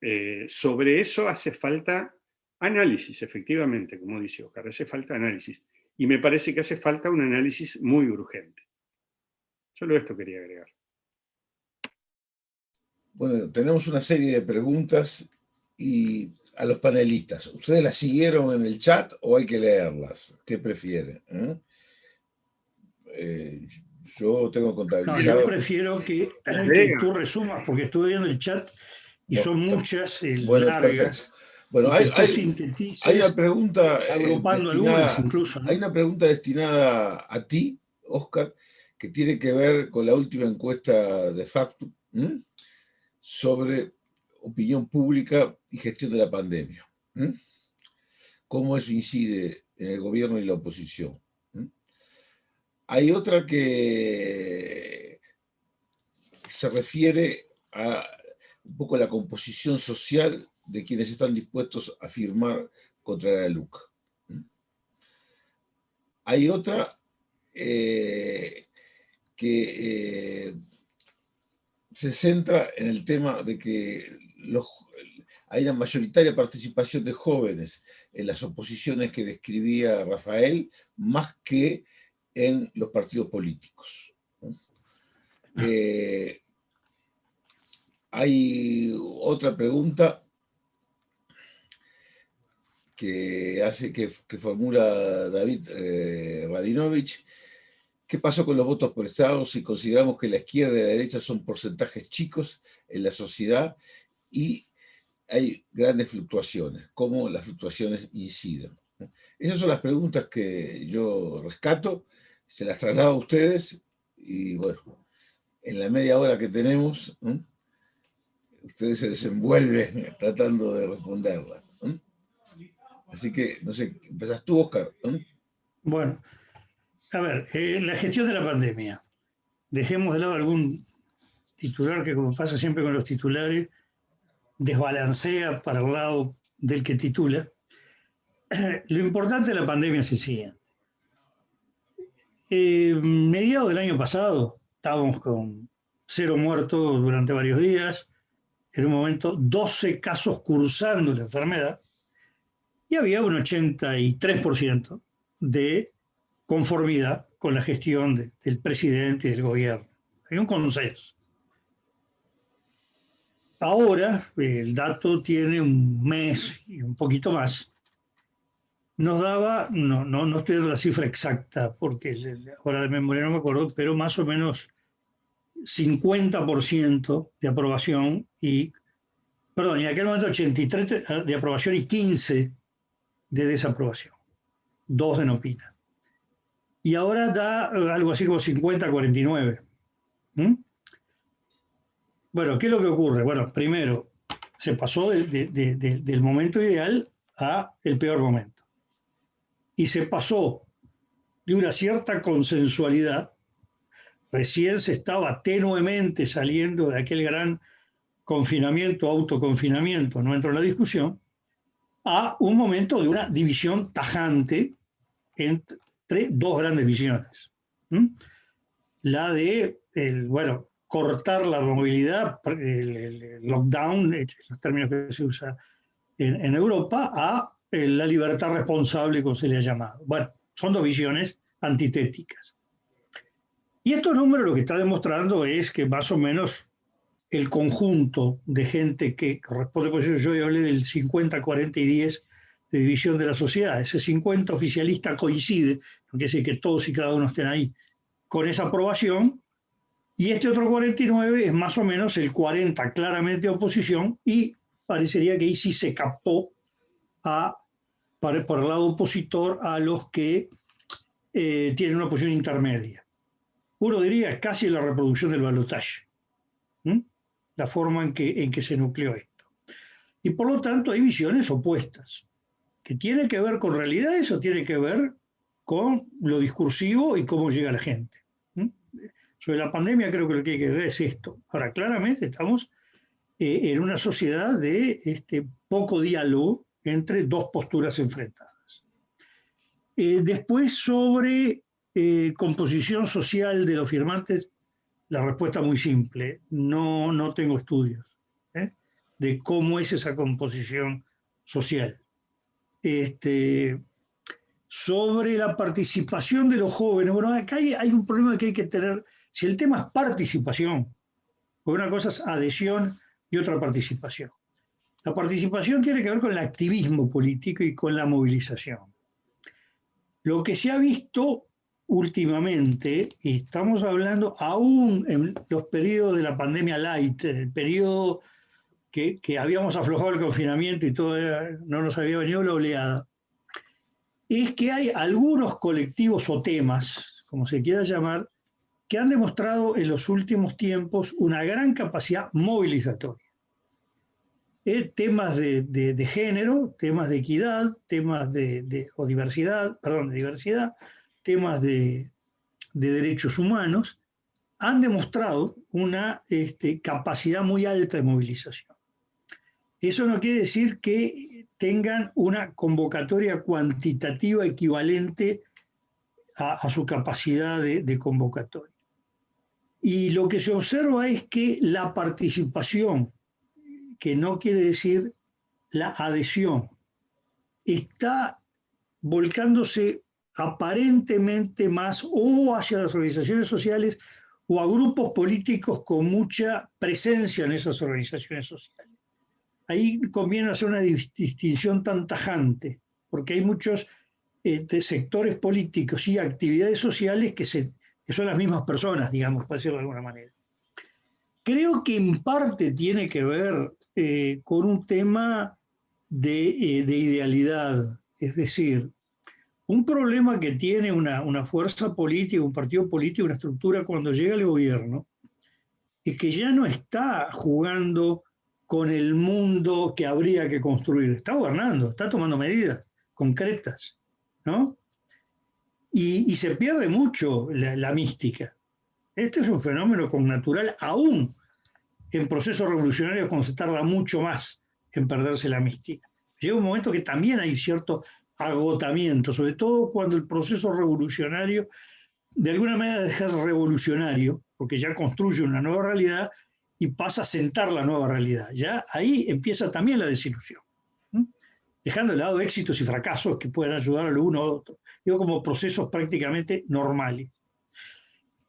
sobre eso hace falta análisis, efectivamente, como dice Oscar, hace falta análisis. Y me parece que hace falta un análisis muy urgente. Solo esto quería agregar. Bueno, tenemos una serie de preguntas y a los panelistas. ¿Ustedes las siguieron en el chat o hay que leerlas? ¿Qué prefieren? Yo tengo contabilizado. No, yo prefiero que tú resumas, porque estuve viendo el chat y son muchas largas. Perfecto. Bueno, hay una pregunta agrupando algunas incluso, ¿no? Hay una pregunta destinada a ti, Oscar, que tiene que ver con la última encuesta de Factum sobre opinión pública y gestión de la pandemia. ¿Cómo eso incide en el gobierno y la oposición? Hay otra que se refiere a un poco la composición social de quienes están dispuestos a firmar contra la LUC. Hay otra que se centra en el tema de que hay una mayoritaria participación de jóvenes en las oposiciones que describía Rafael, más que en los partidos políticos. Hay otra pregunta que formula David Rabinovich. ¿Qué pasó con los votos prestados si consideramos que la izquierda y la derecha son porcentajes chicos en la sociedad y hay grandes fluctuaciones? ¿Cómo las fluctuaciones inciden? Esas son las preguntas que yo rescato, se las traslado a ustedes y bueno, en la media hora que tenemos, ustedes se desenvuelven tratando de responderlas. Así que, no sé, ¿empezás tú, Oscar? Bueno, a ver, la gestión de la pandemia. Dejemos de lado algún titular que, como pasa siempre con los titulares, desbalancea para el lado del que titula. Lo importante de la pandemia es el siguiente. Mediados del año pasado, estábamos con 0 muertos durante varios días, en un momento 12 casos cursando la enfermedad, y había un 83% de conformidad con la gestión del presidente y del gobierno. Hay un consenso. Ahora, el dato tiene un mes y un poquito más. Nos daba, no estoy dando la cifra exacta, porque ahora de memoria no me acuerdo, pero más o menos 50% de aprobación y en aquel momento 83 de aprobación y 15 de desaprobación. 2 de no opina. Y ahora da algo así como 50-49. Bueno, ¿qué es lo que ocurre? Bueno, primero, se pasó del momento ideal a el peor momento. Y se pasó de una cierta consensualidad, recién se estaba tenuemente saliendo de aquel gran confinamiento, autoconfinamiento, no entro en la discusión, a un momento de una división tajante entre dos grandes visiones. La de, cortar la movilidad, el lockdown, los términos que se usa en Europa, a la libertad responsable, como se le ha llamado. Bueno, son dos visiones antitéticas. Y estos números lo que está demostrando es que más o menos el conjunto de gente que corresponde, por eso yo hablé del 50, 40 y 10 de división de la sociedad. Ese 50 oficialista coincide, no quiere decir que todos y cada uno estén ahí, con esa aprobación, y este otro 49 es más o menos el 40 claramente de oposición, y parecería que ahí sí se captó por el lado opositor a los que tienen una posición intermedia. Uno diría casi la reproducción del balotaje, la forma en que se nucleó esto. Y por lo tanto hay visiones opuestas, que tienen que ver con realidades o tienen que ver con lo discursivo y cómo llega la gente. Sobre la pandemia creo que lo que hay que ver es esto. Ahora, claramente estamos en una sociedad de poco diálogo entre dos posturas enfrentadas. Después, sobre composición social de los firmantes, la respuesta muy simple, no tengo estudios de cómo es esa composición social. Sobre la participación de los jóvenes, bueno, acá hay un problema que hay que tener, si el tema es participación, porque una cosa es adhesión y otra participación. La participación tiene que ver con el activismo político y con la movilización. Lo que se ha visto últimamente, y estamos hablando aún en los periodos de la pandemia light, en el periodo que habíamos aflojado el confinamiento y todavía no nos había venido la oleada, es que hay algunos colectivos o temas, como se quiera llamar, que han demostrado en los últimos tiempos una gran capacidad movilizatoria. Temas de género, temas de equidad, temas de diversidad, temas de derechos humanos, han demostrado una capacidad muy alta de movilización. Eso no quiere decir que tengan una convocatoria cuantitativa equivalente a su capacidad de convocatoria. Y lo que se observa es que la participación, que no quiere decir la adhesión, está volcándose aparentemente más o hacia las organizaciones sociales o a grupos políticos con mucha presencia en esas organizaciones sociales. Ahí conviene hacer una distinción tan tajante, porque hay muchos sectores políticos y actividades sociales que son las mismas personas, digamos, para decirlo de alguna manera. Creo que en parte tiene que ver con un tema de idealidad, es decir, un problema que tiene una fuerza política, un partido político, una estructura cuando llega al gobierno, es que ya no está jugando con el mundo que habría que construir, está gobernando, está tomando medidas concretas, ¿no? Y se pierde mucho la mística. Este es un fenómeno connatural, aún en procesos revolucionarios, cuando se tarda mucho más en perderse la mística. Llega un momento que también hay cierto agotamiento, sobre todo cuando el proceso revolucionario de alguna manera deja de ser revolucionario, porque ya construye una nueva realidad y pasa a sentar la nueva realidad. Ya ahí empieza también la desilusión, dejando de lado éxitos y fracasos que puedan ayudar al uno o al otro, digo, como procesos prácticamente normales.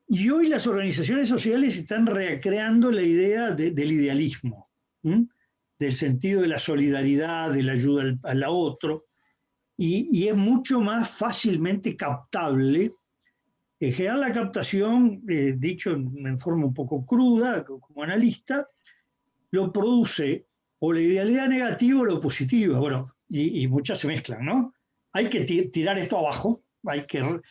Y hoy las organizaciones sociales están recreando la idea del idealismo, del sentido de la solidaridad, de la ayuda al otro, y es mucho más fácilmente captable. En general la captación, dicho en forma un poco cruda, como analista, lo produce o la idealidad negativa o la positiva, bueno, y muchas se mezclan, ¿no? Hay que tirar esto abajo, hay que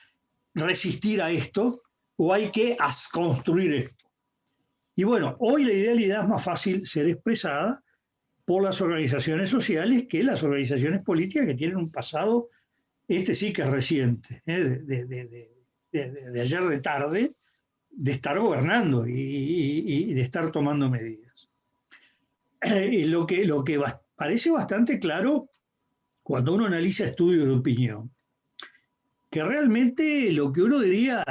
resistir a esto, o hay que construir esto. Y bueno, hoy la idealidad es más fácil ser expresada por las organizaciones sociales que las organizaciones políticas que tienen un pasado, sí que es reciente, de ayer de tarde, de estar gobernando y de estar tomando medidas. Lo que parece bastante claro cuando uno analiza estudios de opinión, que realmente lo que uno diría,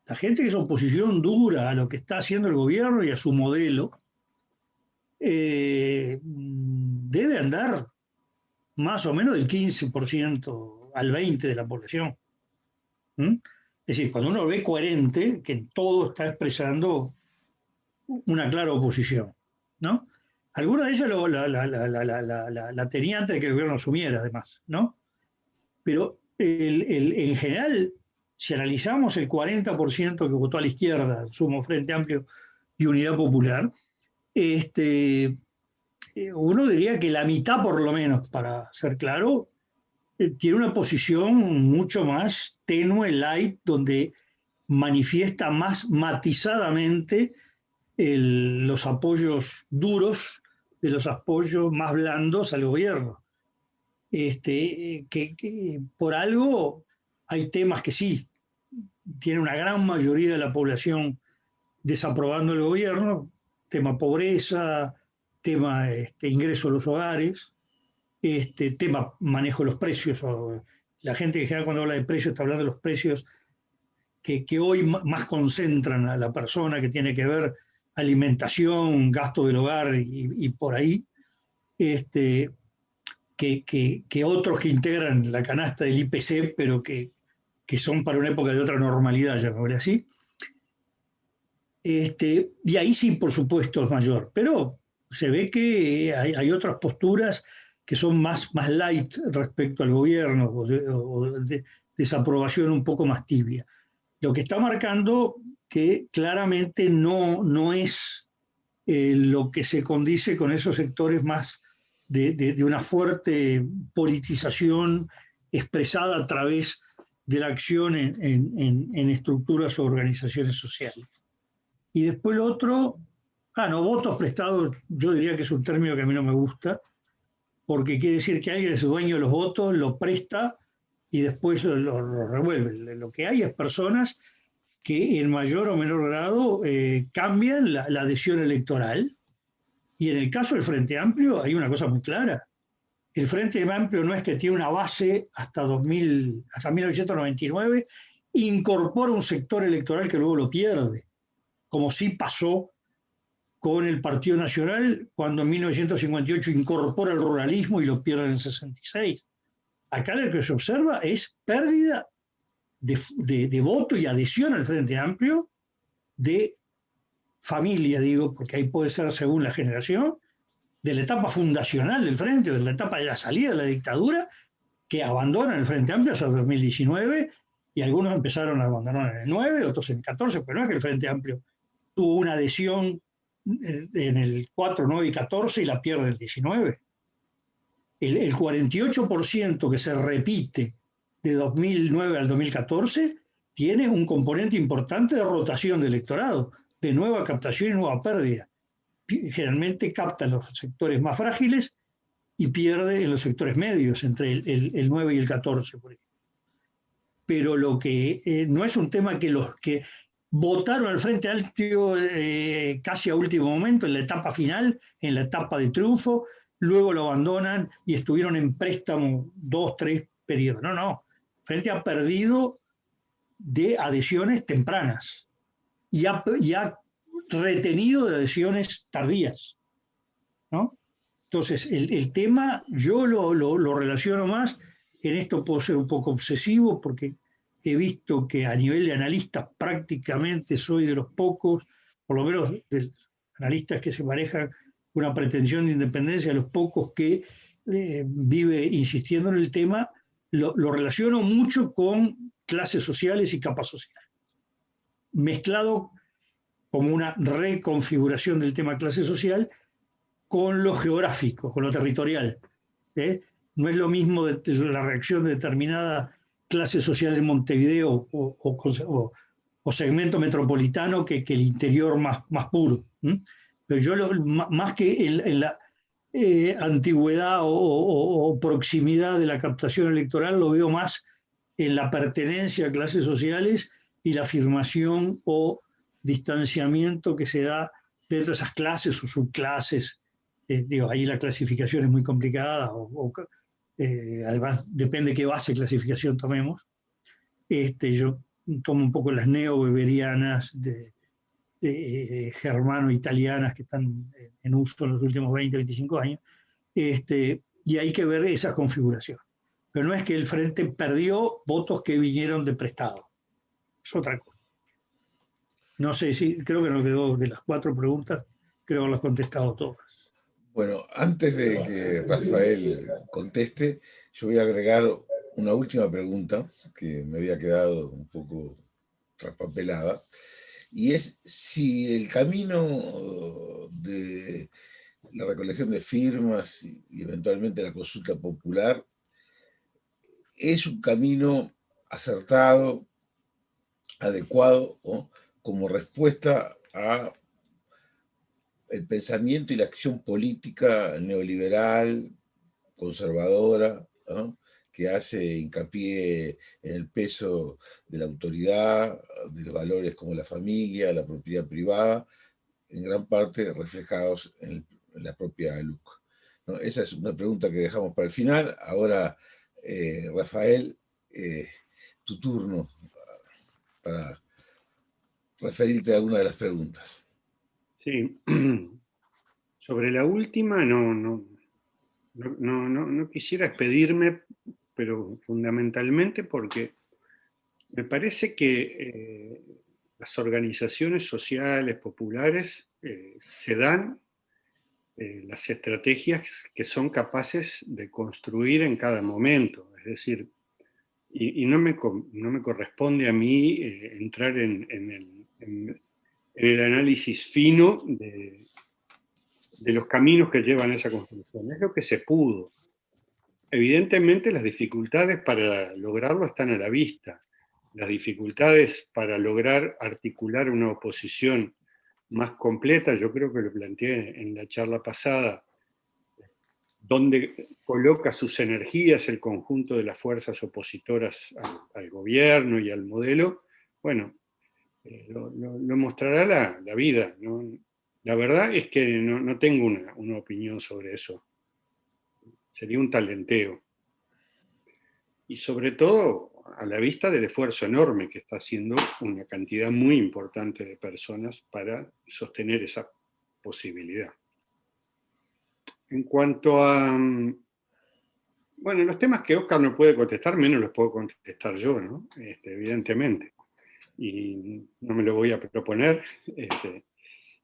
la gente que es oposición dura a lo que está haciendo el gobierno y a su modelo, debe andar más o menos del 15% al 20% de la población. Es decir, cuando uno ve coherente, que en todo está expresando una clara oposición, ¿no? Alguna de ellas la tenía antes de que el gobierno asumiera, además, ¿no? Pero en general, si analizamos el 40% que votó a la izquierda, Sumo, Frente Amplio y Unidad Popular, uno diría que la mitad, por lo menos, para ser claro, tiene una posición mucho más tenue, light, donde manifiesta más matizadamente los apoyos duros de los apoyos más blandos al gobierno. Que por algo hay temas que sí, tiene una gran mayoría de la población desaprobando el gobierno, tema pobreza, tema ingreso a los hogares, tema manejo de los precios. La gente en general cuando habla de precios está hablando de los precios que hoy más concentran a la persona, que tiene que ver alimentación, gasto del hogar y por ahí, que otros que integran la canasta del IPC, pero que son para una época de otra normalidad, llamémosle así. Y ahí sí, por supuesto, es mayor, pero se ve que hay otras posturas que son más light respecto al gobierno, o de desaprobación un poco más tibia. Lo que está marcando que claramente no es lo que se condice con esos sectores más de una fuerte politización expresada a través de la acción en estructuras o organizaciones sociales. Y después lo otro, votos prestados, yo diría que es un término que a mí no me gusta, porque quiere decir que alguien es dueño de los votos, lo presta y después lo revuelve. Lo que hay es personas que en mayor o menor grado cambian la adhesión electoral. Y en el caso del Frente Amplio hay una cosa muy clara. El Frente Amplio no es que tiene una base hasta 1999, incorpora un sector electoral que luego lo pierde, como sí pasó con el Partido Nacional cuando en 1958 incorpora el ruralismo y lo pierde en el 66. Acá lo que se observa es pérdida de voto y adhesión al Frente Amplio, de familia, digo, porque ahí puede ser según la generación, de la etapa fundacional del Frente, o de la etapa de la salida de la dictadura, que abandonan el Frente Amplio hasta el 2019, y algunos empezaron a abandonar en el 9, otros en el 14, pero no es que el Frente Amplio tuvo una adhesión en el 4, 9 y 14 y la pierde el 19. El 48% que se repite de 2009 al 2014 tiene un componente importante de rotación de electorado, de nueva captación y nueva pérdida. Generalmente capta en los sectores más frágiles y pierde en los sectores medios, entre el 9 y el 14, por ejemplo. Pero lo que no es un tema que los que votaron al Frente Amplio casi a último momento, en la etapa final, en la etapa de triunfo, luego lo abandonan y estuvieron en préstamo 2, 3 periodos. No. Frente ha perdido de adhesiones tempranas y ha retenido de adhesiones tardías, ¿no? Entonces, el tema yo lo relaciono más, en esto puedo ser un poco obsesivo porque he visto que a nivel de analistas prácticamente soy de los pocos, por lo menos de analistas que se manejan una pretensión de independencia, de los pocos que vive insistiendo en el tema, lo relaciono mucho con clases sociales y capas sociales, mezclado como una reconfiguración del tema clase social con lo geográfico, con lo territorial. No es lo mismo la reacción de determinada clase social en Montevideo o segmento metropolitano que el interior más puro. Pero yo más que en la antigüedad o proximidad de la captación electoral, lo veo más en la pertenencia a clases sociales y la afirmación o distanciamiento que se da dentro de esas clases o subclases. Ahí la clasificación es muy complicada, además depende de qué base de clasificación tomemos. Yo tomo un poco las neo-weberianas germano-italianas que están en uso en los últimos 20, 25 años, y hay que ver esa configuración. Pero no es que el Frente perdió votos que vinieron de prestado, es otra cosa. No sé si, creo que nos quedó de las 4 preguntas, creo que las he contestado todas. Bueno, antes de que Rafael conteste, yo voy a agregar una última pregunta que me había quedado un poco traspapelada, y es si el camino de la recolección de firmas y eventualmente la consulta popular es un camino acertado, adecuado, ¿no?, como respuesta a el pensamiento y la acción política neoliberal, conservadora, ¿no?, que hace hincapié en el peso de la autoridad, de los valores como la familia, la propiedad privada, en gran parte reflejados en la propia LUC, ¿no? Esa es una pregunta que dejamos para el final. Ahora, Rafael, tu turno para referirte a alguna de las preguntas. Sí, sobre la última no quisiera expedirme, pero fundamentalmente porque me parece que las organizaciones sociales, populares, se dan las estrategias que son capaces de construir en cada momento. Es decir, y no me corresponde a mí entrar en el análisis fino de los caminos que llevan a esa construcción. Es lo que se pudo. Evidentemente las dificultades para lograrlo están a la vista. Las dificultades para lograr articular una oposición más completa, yo creo que lo planteé en la charla pasada, donde coloca sus energías el conjunto de las fuerzas opositoras al gobierno y al modelo, bueno, lo mostrará la vida, ¿no? La verdad es que no tengo una opinión sobre eso. Sería un talenteo. Y sobre todo a la vista del esfuerzo enorme que está haciendo una cantidad muy importante de personas para sostener esa posibilidad. En cuanto a, bueno, los temas que Oscar no puede contestar, menos los puedo contestar yo, ¿no? Evidentemente. Y no me lo voy a proponer,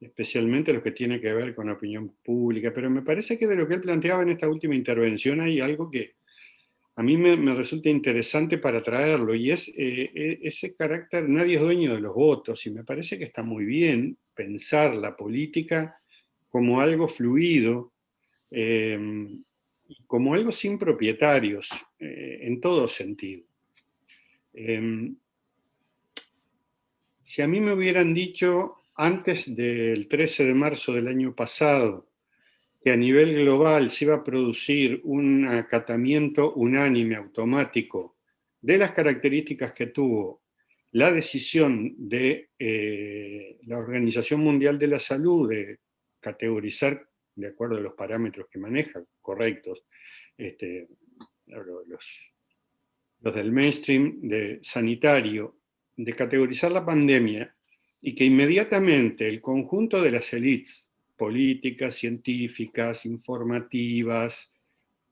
especialmente los que tienen que ver con opinión pública, pero me parece que de lo que él planteaba en esta última intervención hay algo que a mí me resulta interesante para traerlo, y es ese carácter, nadie es dueño de los votos, y me parece que está muy bien pensar la política como algo fluido, como algo sin propietarios, en todo sentido. Si a mí me hubieran dicho antes del 13 de marzo del año pasado que a nivel global se iba a producir un acatamiento unánime, automático, de las características que tuvo la decisión de la Organización Mundial de la Salud de categorizar, de acuerdo a los parámetros que maneja, correctos, los del mainstream sanitario, de categorizar la pandemia, y que inmediatamente el conjunto de las élites políticas, científicas, informativas,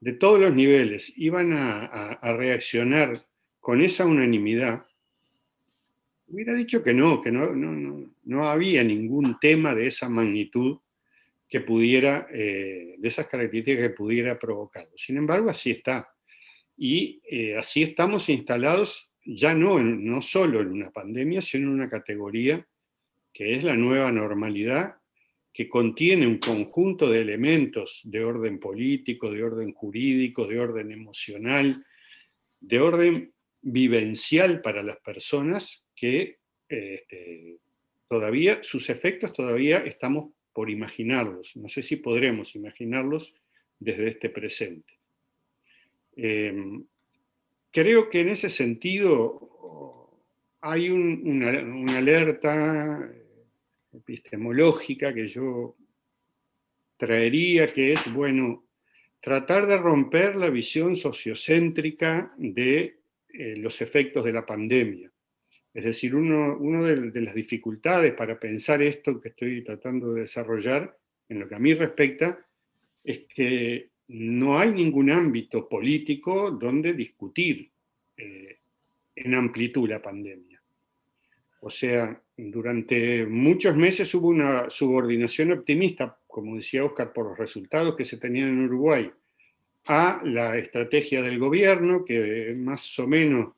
de todos los niveles, iban a reaccionar con esa unanimidad, hubiera dicho que no había ningún tema de esa magnitud que pudiera, de esas características que pudiera provocarlo. Sin embargo, así está. Y así estamos instalados ya no solo en una pandemia, sino en una categoría que es la nueva normalidad, que contiene un conjunto de elementos de orden político, de orden jurídico, de orden emocional, de orden vivencial para las personas que todavía, sus efectos todavía estamos por imaginarlos. No sé si podremos imaginarlos desde este presente. Creo que en ese sentido hay una alerta epistemológica que yo traería, que es, bueno, tratar de romper la visión sociocéntrica de los efectos de la pandemia. Es decir, una de las dificultades para pensar esto que estoy tratando de desarrollar, en lo que a mí respecta, es que no hay ningún ámbito político donde discutir en amplitud la pandemia. O sea, durante muchos meses hubo una subordinación optimista, como decía Óscar, por los resultados que se tenían en Uruguay, a la estrategia del gobierno, que más o menos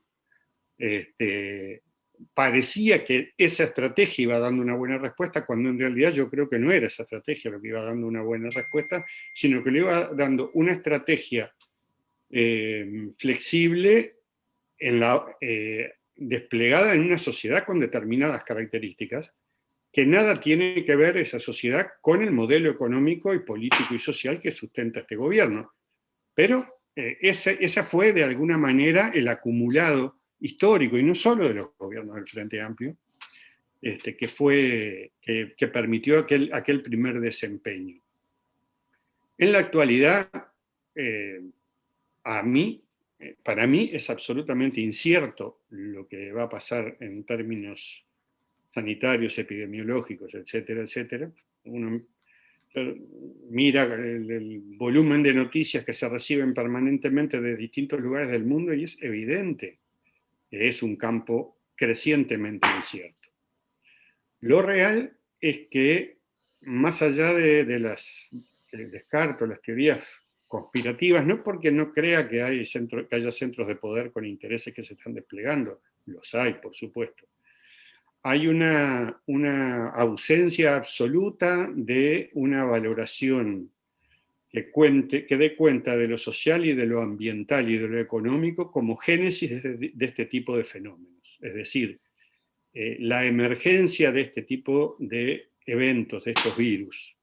parecía que esa estrategia iba dando una buena respuesta, cuando en realidad yo creo que no era esa estrategia lo que iba dando una buena respuesta, sino que le iba dando una estrategia flexible desplegada en una sociedad con determinadas características, que nada tiene que ver esa sociedad con el modelo económico y político y social que sustenta este gobierno. Pero esa fue de alguna manera el acumulado histórico, y no solo de los gobiernos del Frente Amplio, que permitió aquel primer desempeño. En la actualidad, para mí es absolutamente incierto lo que va a pasar en términos sanitarios, epidemiológicos, etcétera, etcétera. Uno mira el volumen de noticias que se reciben permanentemente de distintos lugares del mundo y es evidente que es un campo crecientemente incierto. Lo real es que, más allá de las descarto las teorías conspirativas, no porque no crea que haya centros de poder con intereses que se están desplegando, los hay, por supuesto. Hay una ausencia absoluta de una valoración que dé cuenta de lo social y de lo ambiental y de lo económico como génesis de este tipo de fenómenos. Es decir, la emergencia de este tipo de eventos, de estos virus,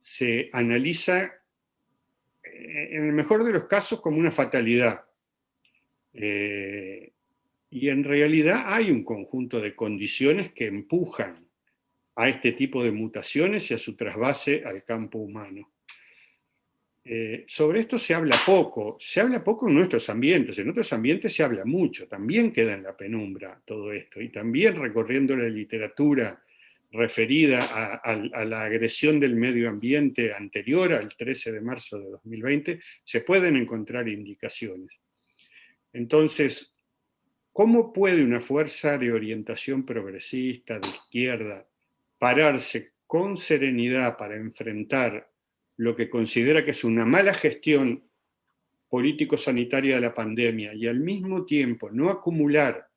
se analiza en el mejor de los casos como una fatalidad. Y en realidad hay un conjunto de condiciones que empujan a este tipo de mutaciones y a su trasvase al campo humano. Sobre esto se habla poco en nuestros ambientes, en otros ambientes se habla mucho, también queda en la penumbra todo esto, y también recorriendo la literatura referida a la agresión del medio ambiente anterior al 13 de marzo de 2020, se pueden encontrar indicaciones. Entonces, ¿cómo puede una fuerza de orientación progresista, de izquierda, pararse con serenidad para enfrentar lo que considera que es una mala gestión político-sanitaria de la pandemia y al mismo tiempo no acumular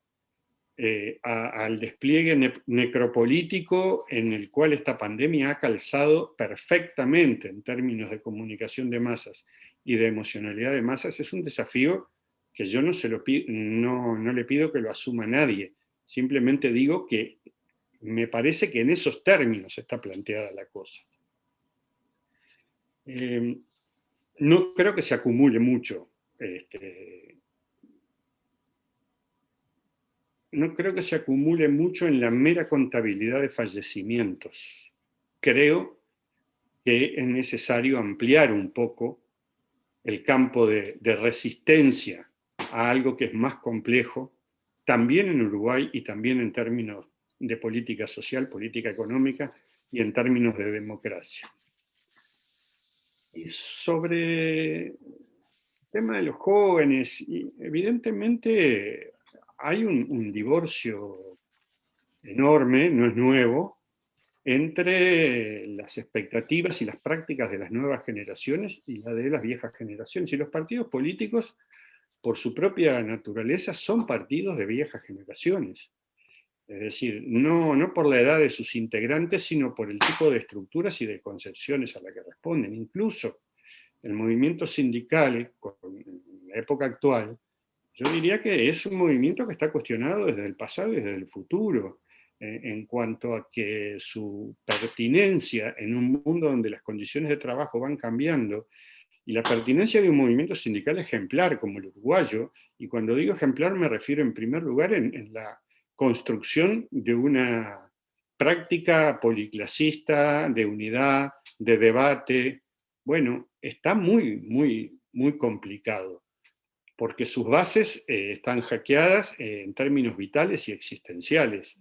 al despliegue necropolítico en el cual esta pandemia ha calzado perfectamente en términos de comunicación de masas y de emocionalidad de masas? Es un desafío que yo no le pido que lo asuma nadie, simplemente digo que me parece que en esos términos está planteada la cosa. No creo que se acumule mucho. No creo que se acumule mucho en la mera contabilidad de fallecimientos. Creo que es necesario ampliar un poco el campo de resistencia a algo que es más complejo, también en Uruguay y también en términos de política social, política económica y en términos de democracia. Y sobre el tema de los jóvenes, evidentemente hay un divorcio enorme, no es nuevo, entre las expectativas y las prácticas de las nuevas generaciones y la de las viejas generaciones. Y los partidos políticos, por su propia naturaleza, son partidos de viejas generaciones. Es decir, no por la edad de sus integrantes, sino por el tipo de estructuras y de concepciones a las que responden. Incluso el movimiento sindical, en la época actual, yo diría que es un movimiento que está cuestionado desde el pasado y desde el futuro, en cuanto a que su pertinencia en un mundo donde las condiciones de trabajo van cambiando, y la pertinencia de un movimiento sindical ejemplar como el uruguayo, y cuando digo ejemplar me refiero en primer lugar en la construcción de una práctica policlasista, de unidad, de debate. Bueno, está muy complicado, porque sus bases están hackeadas en términos vitales y existenciales,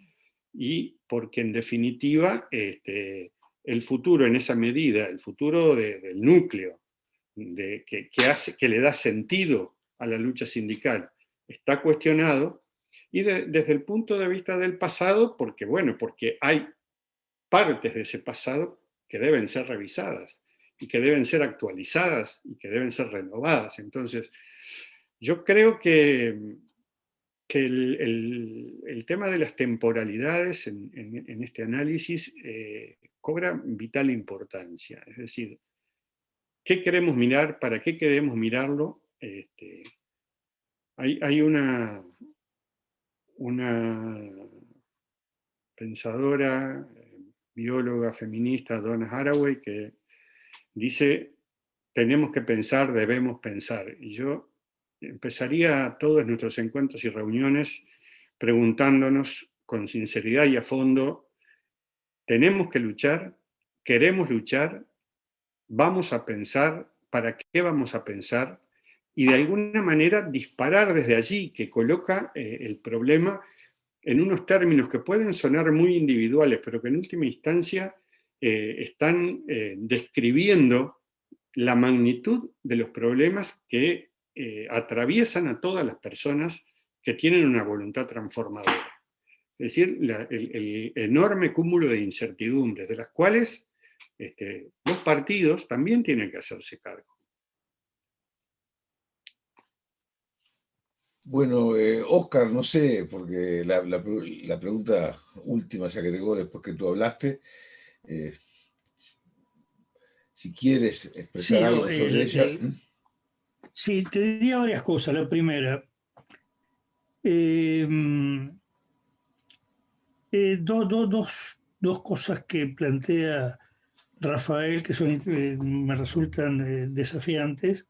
y porque en definitiva el futuro en esa medida, el futuro del núcleo, que le da sentido a la lucha sindical, está cuestionado, Y desde el punto de vista del pasado, porque bueno, porque hay partes de ese pasado que deben ser revisadas y que deben ser actualizadas y que deben ser renovadas. Entonces, yo creo que el tema de las temporalidades en este análisis cobra vital importancia. Es decir, ¿qué queremos mirar? ¿Para qué queremos mirarlo? Hay una pensadora, bióloga feminista, Donna Haraway, que dice, tenemos que pensar, debemos pensar. Y yo empezaría todos nuestros encuentros y reuniones preguntándonos con sinceridad y a fondo, ¿tenemos que luchar? ¿Queremos luchar? ¿Vamos a pensar? ¿Para qué vamos a pensar? Y de alguna manera disparar desde allí, que coloca el problema en unos términos que pueden sonar muy individuales, pero que en última instancia están describiendo la magnitud de los problemas que atraviesan a todas las personas que tienen una voluntad transformadora. Es decir, el enorme cúmulo de incertidumbres, de las cuales los partidos también tienen que hacerse cargo. Bueno, Óscar, no sé, porque la pregunta última, ya que tengo después que tú hablaste, si quieres expresar Sí, algo sobre ella. Sí, te diría varias cosas. La primera, dos cosas que plantea Rafael que me resultan desafiantes,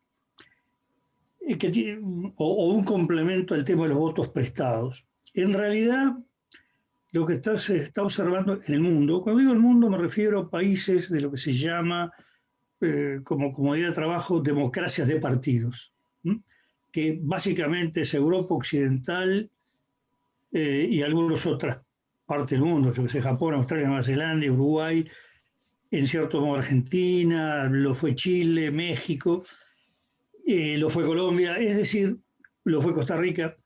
o un complemento al tema de los votos prestados. En realidad, lo que se está observando en el mundo, cuando digo el mundo me refiero a países de lo que se llama, como comodidad de trabajo, democracias de partidos, que básicamente es Europa Occidental y algunas otras partes del mundo, yo que sé, Japón, Australia, Nueva Zelanda, Uruguay, en cierto modo Argentina, lo fue Chile, México, lo fue Colombia, es decir, lo fue Costa Rica,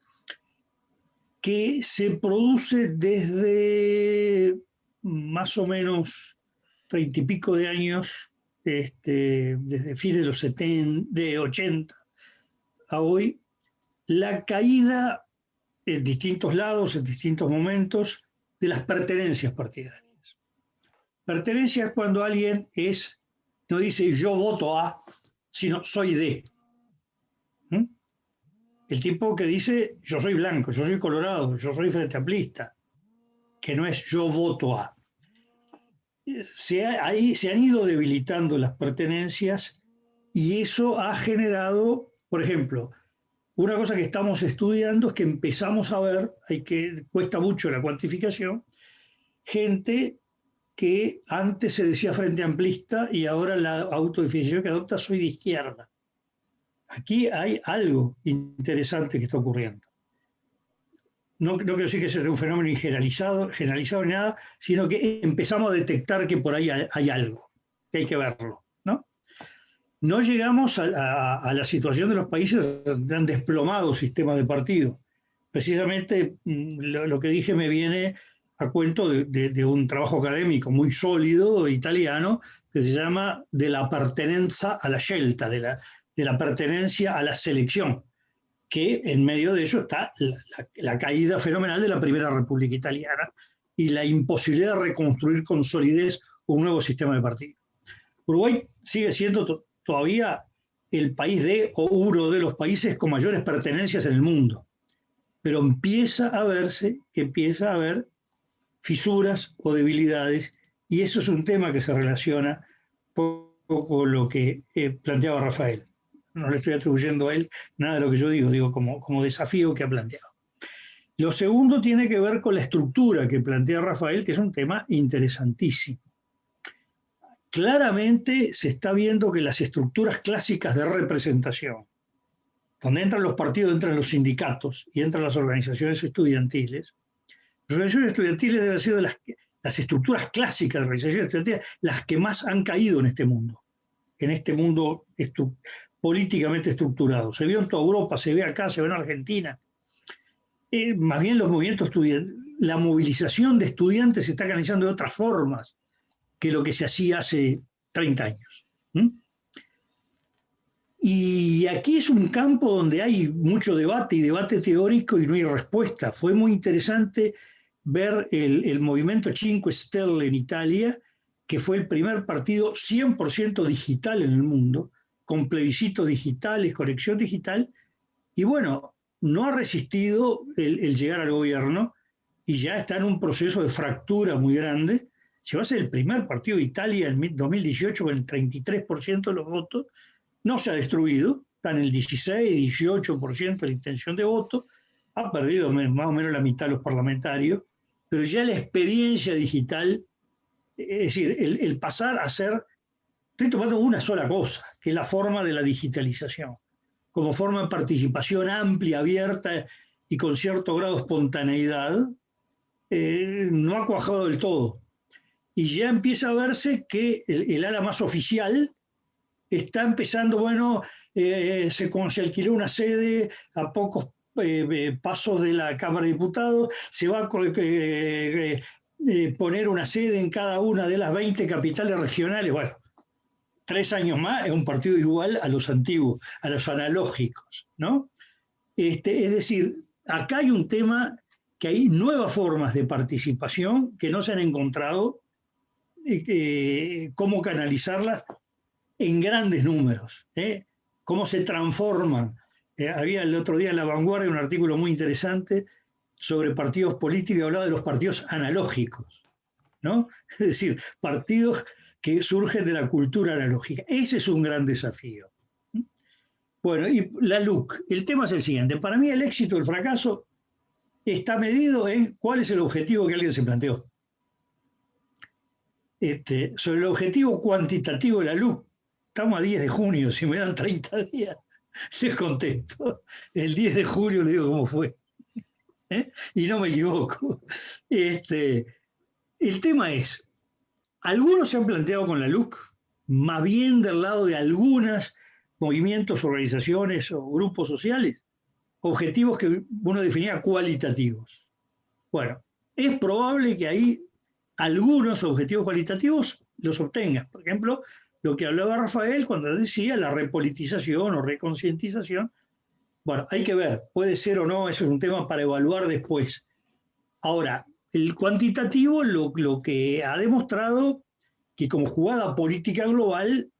que se produce desde más o menos 30 y pico de años, desde fines de los 70, de 80 a hoy, la caída en distintos lados, en distintos momentos, de las pertenencias partidarias. Pertenencia es cuando alguien no dice yo voto a, sino soy de. El tipo que dice yo soy blanco, yo soy colorado, yo soy frente amplista, que no es yo voto a. Ahí se han ido debilitando las pertenencias y eso ha generado, por ejemplo, una cosa que estamos estudiando es que empezamos a ver, cuesta mucho la cuantificación, gente que antes se decía frente amplista y ahora la autodefinición que adopta soy de izquierda. Aquí hay algo interesante que está ocurriendo. No quiero decir que sea un fenómeno generalizado ni nada, sino que empezamos a detectar que por ahí hay algo, que hay que verlo, ¿no? No llegamos a la situación de los países donde han desplomado sistemas de partido. Precisamente lo que dije me viene a cuento de un trabajo académico muy sólido italiano que se llama De la pertenencia a la scelta, de la pertenencia a la selección, que en medio de eso está la caída fenomenal de la Primera República Italiana y la imposibilidad de reconstruir con solidez un nuevo sistema de partido. Uruguay sigue siendo todavía el país o uno de los países con mayores pertenencias en el mundo, pero empieza a haber fisuras o debilidades, y eso es un tema que se relaciona poco con lo que planteaba Rafael. No le estoy atribuyendo a él nada de lo que yo digo como desafío que ha planteado. Lo segundo tiene que ver con la estructura que plantea Rafael, que es un tema interesantísimo. Claramente se está viendo que las estructuras clásicas de representación, donde entran los partidos, entran los sindicatos y entran las organizaciones estudiantiles, las organizaciones estudiantiles deben ser las estructuras clásicas de organizaciones estudiantiles las que más han caído en este mundo políticamente estructurado. Se vio en toda Europa, se ve acá, se ve en Argentina. más bien los movimientos estudiantiles, la movilización de estudiantes se está canalizando de otras formas que lo que se hacía hace 30 años. Y aquí es un campo donde hay mucho debate y debate teórico y no hay respuesta. Fue muy interesante ver el movimiento Cinque Stelle en Italia, que fue el primer partido 100% digital en el mundo, con plebiscitos digitales, conexión digital, y bueno, no ha resistido el llegar al gobierno y ya está en un proceso de fractura muy grande. Llegó a ser el primer partido de Italia en 2018 con el 33% de los votos. No se ha destruido, está en el 16, 18% de la intención de voto, ha perdido más o menos la mitad de los parlamentarios, pero ya la experiencia digital, es decir, el pasar a ser, estoy tomando una sola cosa, que es la forma de la digitalización, como forma de participación amplia, abierta y con cierto grado de espontaneidad, no ha cuajado del todo. Y ya empieza a verse que el ala más oficial está empezando, bueno, se alquiló una sede a pocos pasos de la Cámara de Diputados, se va a poner una sede en cada una de las 20 capitales regionales. Bueno, 3 años más es un partido igual a los antiguos, a los analógicos, ¿no? Es decir, acá hay un tema que hay nuevas formas de participación que no se han encontrado, cómo canalizarlas en grandes números, cómo se transforman. Había el otro día en La Vanguardia un artículo muy interesante sobre partidos políticos y hablaba de los partidos analógicos, ¿no? Es decir, partidos que surgen de la cultura analógica. Ese es un gran desafío. Bueno, y la LUC, el tema es el siguiente. Para mí el éxito o el fracaso está medido en cuál es el objetivo que alguien se planteó. Sobre el objetivo cuantitativo de la LUC, estamos a 10 de junio, si me dan 30 días, les contesto. El 10 de julio le digo cómo fue. Y no me equivoco. El tema es, algunos se han planteado con la LUC, más bien del lado de algunos movimientos, organizaciones o grupos sociales, objetivos que uno definía cualitativos. Bueno, es probable que ahí algunos objetivos cualitativos los obtengas. Por ejemplo, lo que hablaba Rafael cuando decía la repolitización o reconcientización. Bueno, hay que ver, puede ser o no, eso es un tema para evaluar después. Ahora, el cuantitativo lo que ha demostrado que como jugada política global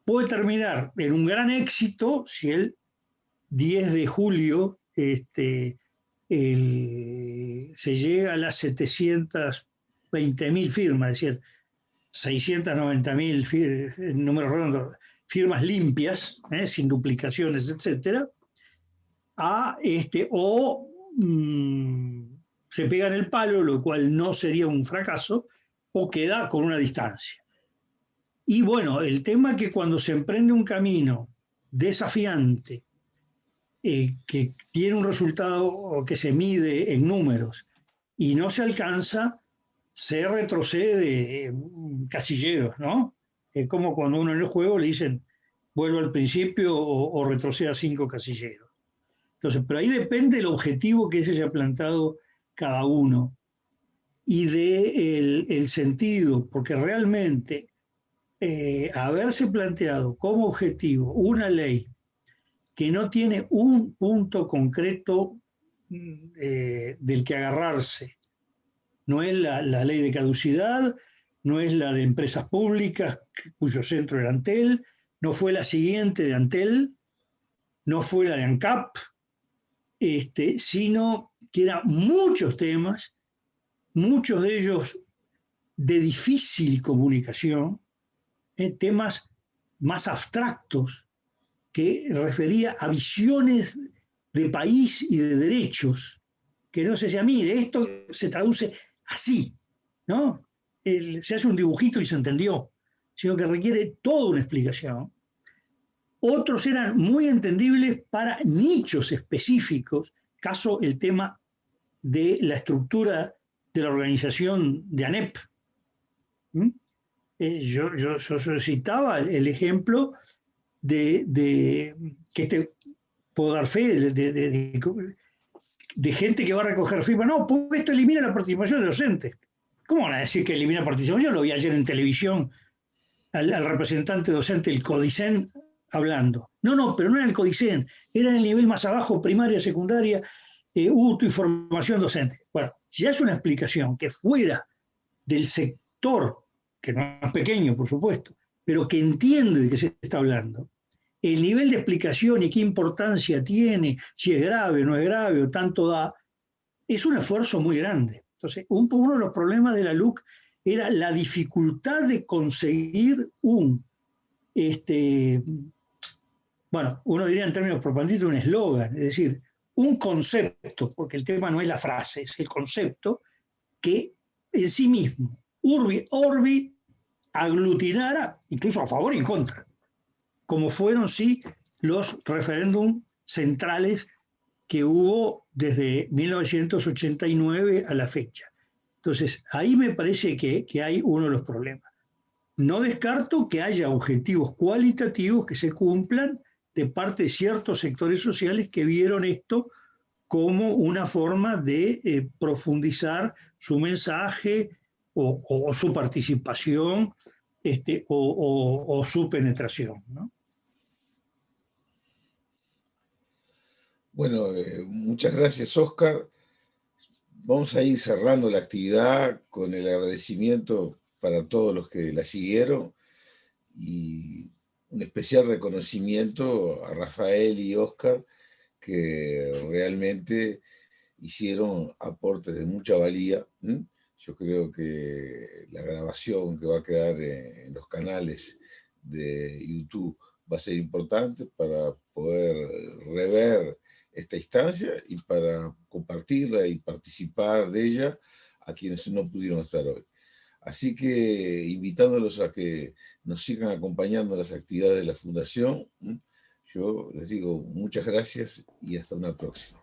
puede terminar en un gran éxito si el 10 de julio se llega a las 720.000 firmas, es decir, 690.000 números redondos, firmas limpias, sin duplicaciones, etcétera, se pega en el palo, lo cual no sería un fracaso, o queda con una distancia. Y bueno, el tema es que cuando se emprende un camino desafiante, que tiene un resultado que se mide en números y no se alcanza, se retrocede casilleros, ¿no? Es como cuando uno en el juego le dicen vuelvo al principio o retroceda 5 casilleros. Entonces, pero ahí depende del objetivo que se haya plantado cada uno y el sentido, porque realmente haberse planteado como objetivo una ley que no tiene un punto concreto del que agarrarse, no es la ley de caducidad, no es la de empresas públicas cuyo centro era Antel, no fue la siguiente de Antel, no fue la de ANCAP, sino que eran muchos temas, muchos de ellos de difícil comunicación, temas más abstractos que refería a visiones de país y de derechos, que no se decía, mire, esto se traduce así, ¿no? Se hace un dibujito y se entendió, sino que requiere toda una explicación. Otros eran muy entendibles para nichos específicos, caso el tema de la estructura de la organización de ANEP. Yo citaba el ejemplo de que te puedo dar fe, de gente que va a recoger firmas. No, porque esto elimina la participación de docentes. ¿Cómo van a decir que elimina participación? Yo lo vi ayer en televisión al representante docente del CODICEN hablando. No, pero no era el CODICEN, era en el nivel más abajo, primaria, secundaria, UTU y formación docente. Bueno, ya es una explicación que fuera del sector, que no es pequeño, por supuesto, pero que entiende de qué se está hablando, el nivel de explicación y qué importancia tiene, si es grave o no es grave, o tanto da, es un esfuerzo muy grande. Entonces, uno de los problemas de la LUC era la dificultad de conseguir bueno, uno diría en términos propaganditos un eslogan, es decir, un concepto, porque el tema no es la frase, es el concepto, que en sí mismo, urbi orbi, aglutinara, incluso a favor y en contra, como fueron sí los referéndums centrales que hubo desde 1989 a la fecha. Entonces, ahí me parece que hay uno de los problemas. No descarto que haya objetivos cualitativos que se cumplan de parte de ciertos sectores sociales que vieron esto como una forma de profundizar su mensaje o su participación o su penetración, ¿no? Bueno, muchas gracias, Óscar. Vamos a ir cerrando la actividad con el agradecimiento para todos los que la siguieron y un especial reconocimiento a Rafael y Óscar, que realmente hicieron aportes de mucha valía. Yo creo que la grabación que va a quedar en los canales de YouTube va a ser importante para poder rever esta instancia y para compartirla y participar de ella a quienes no pudieron estar hoy. Así que invitándolos a que nos sigan acompañando en las actividades de la Fundación, yo les digo muchas gracias y hasta una próxima.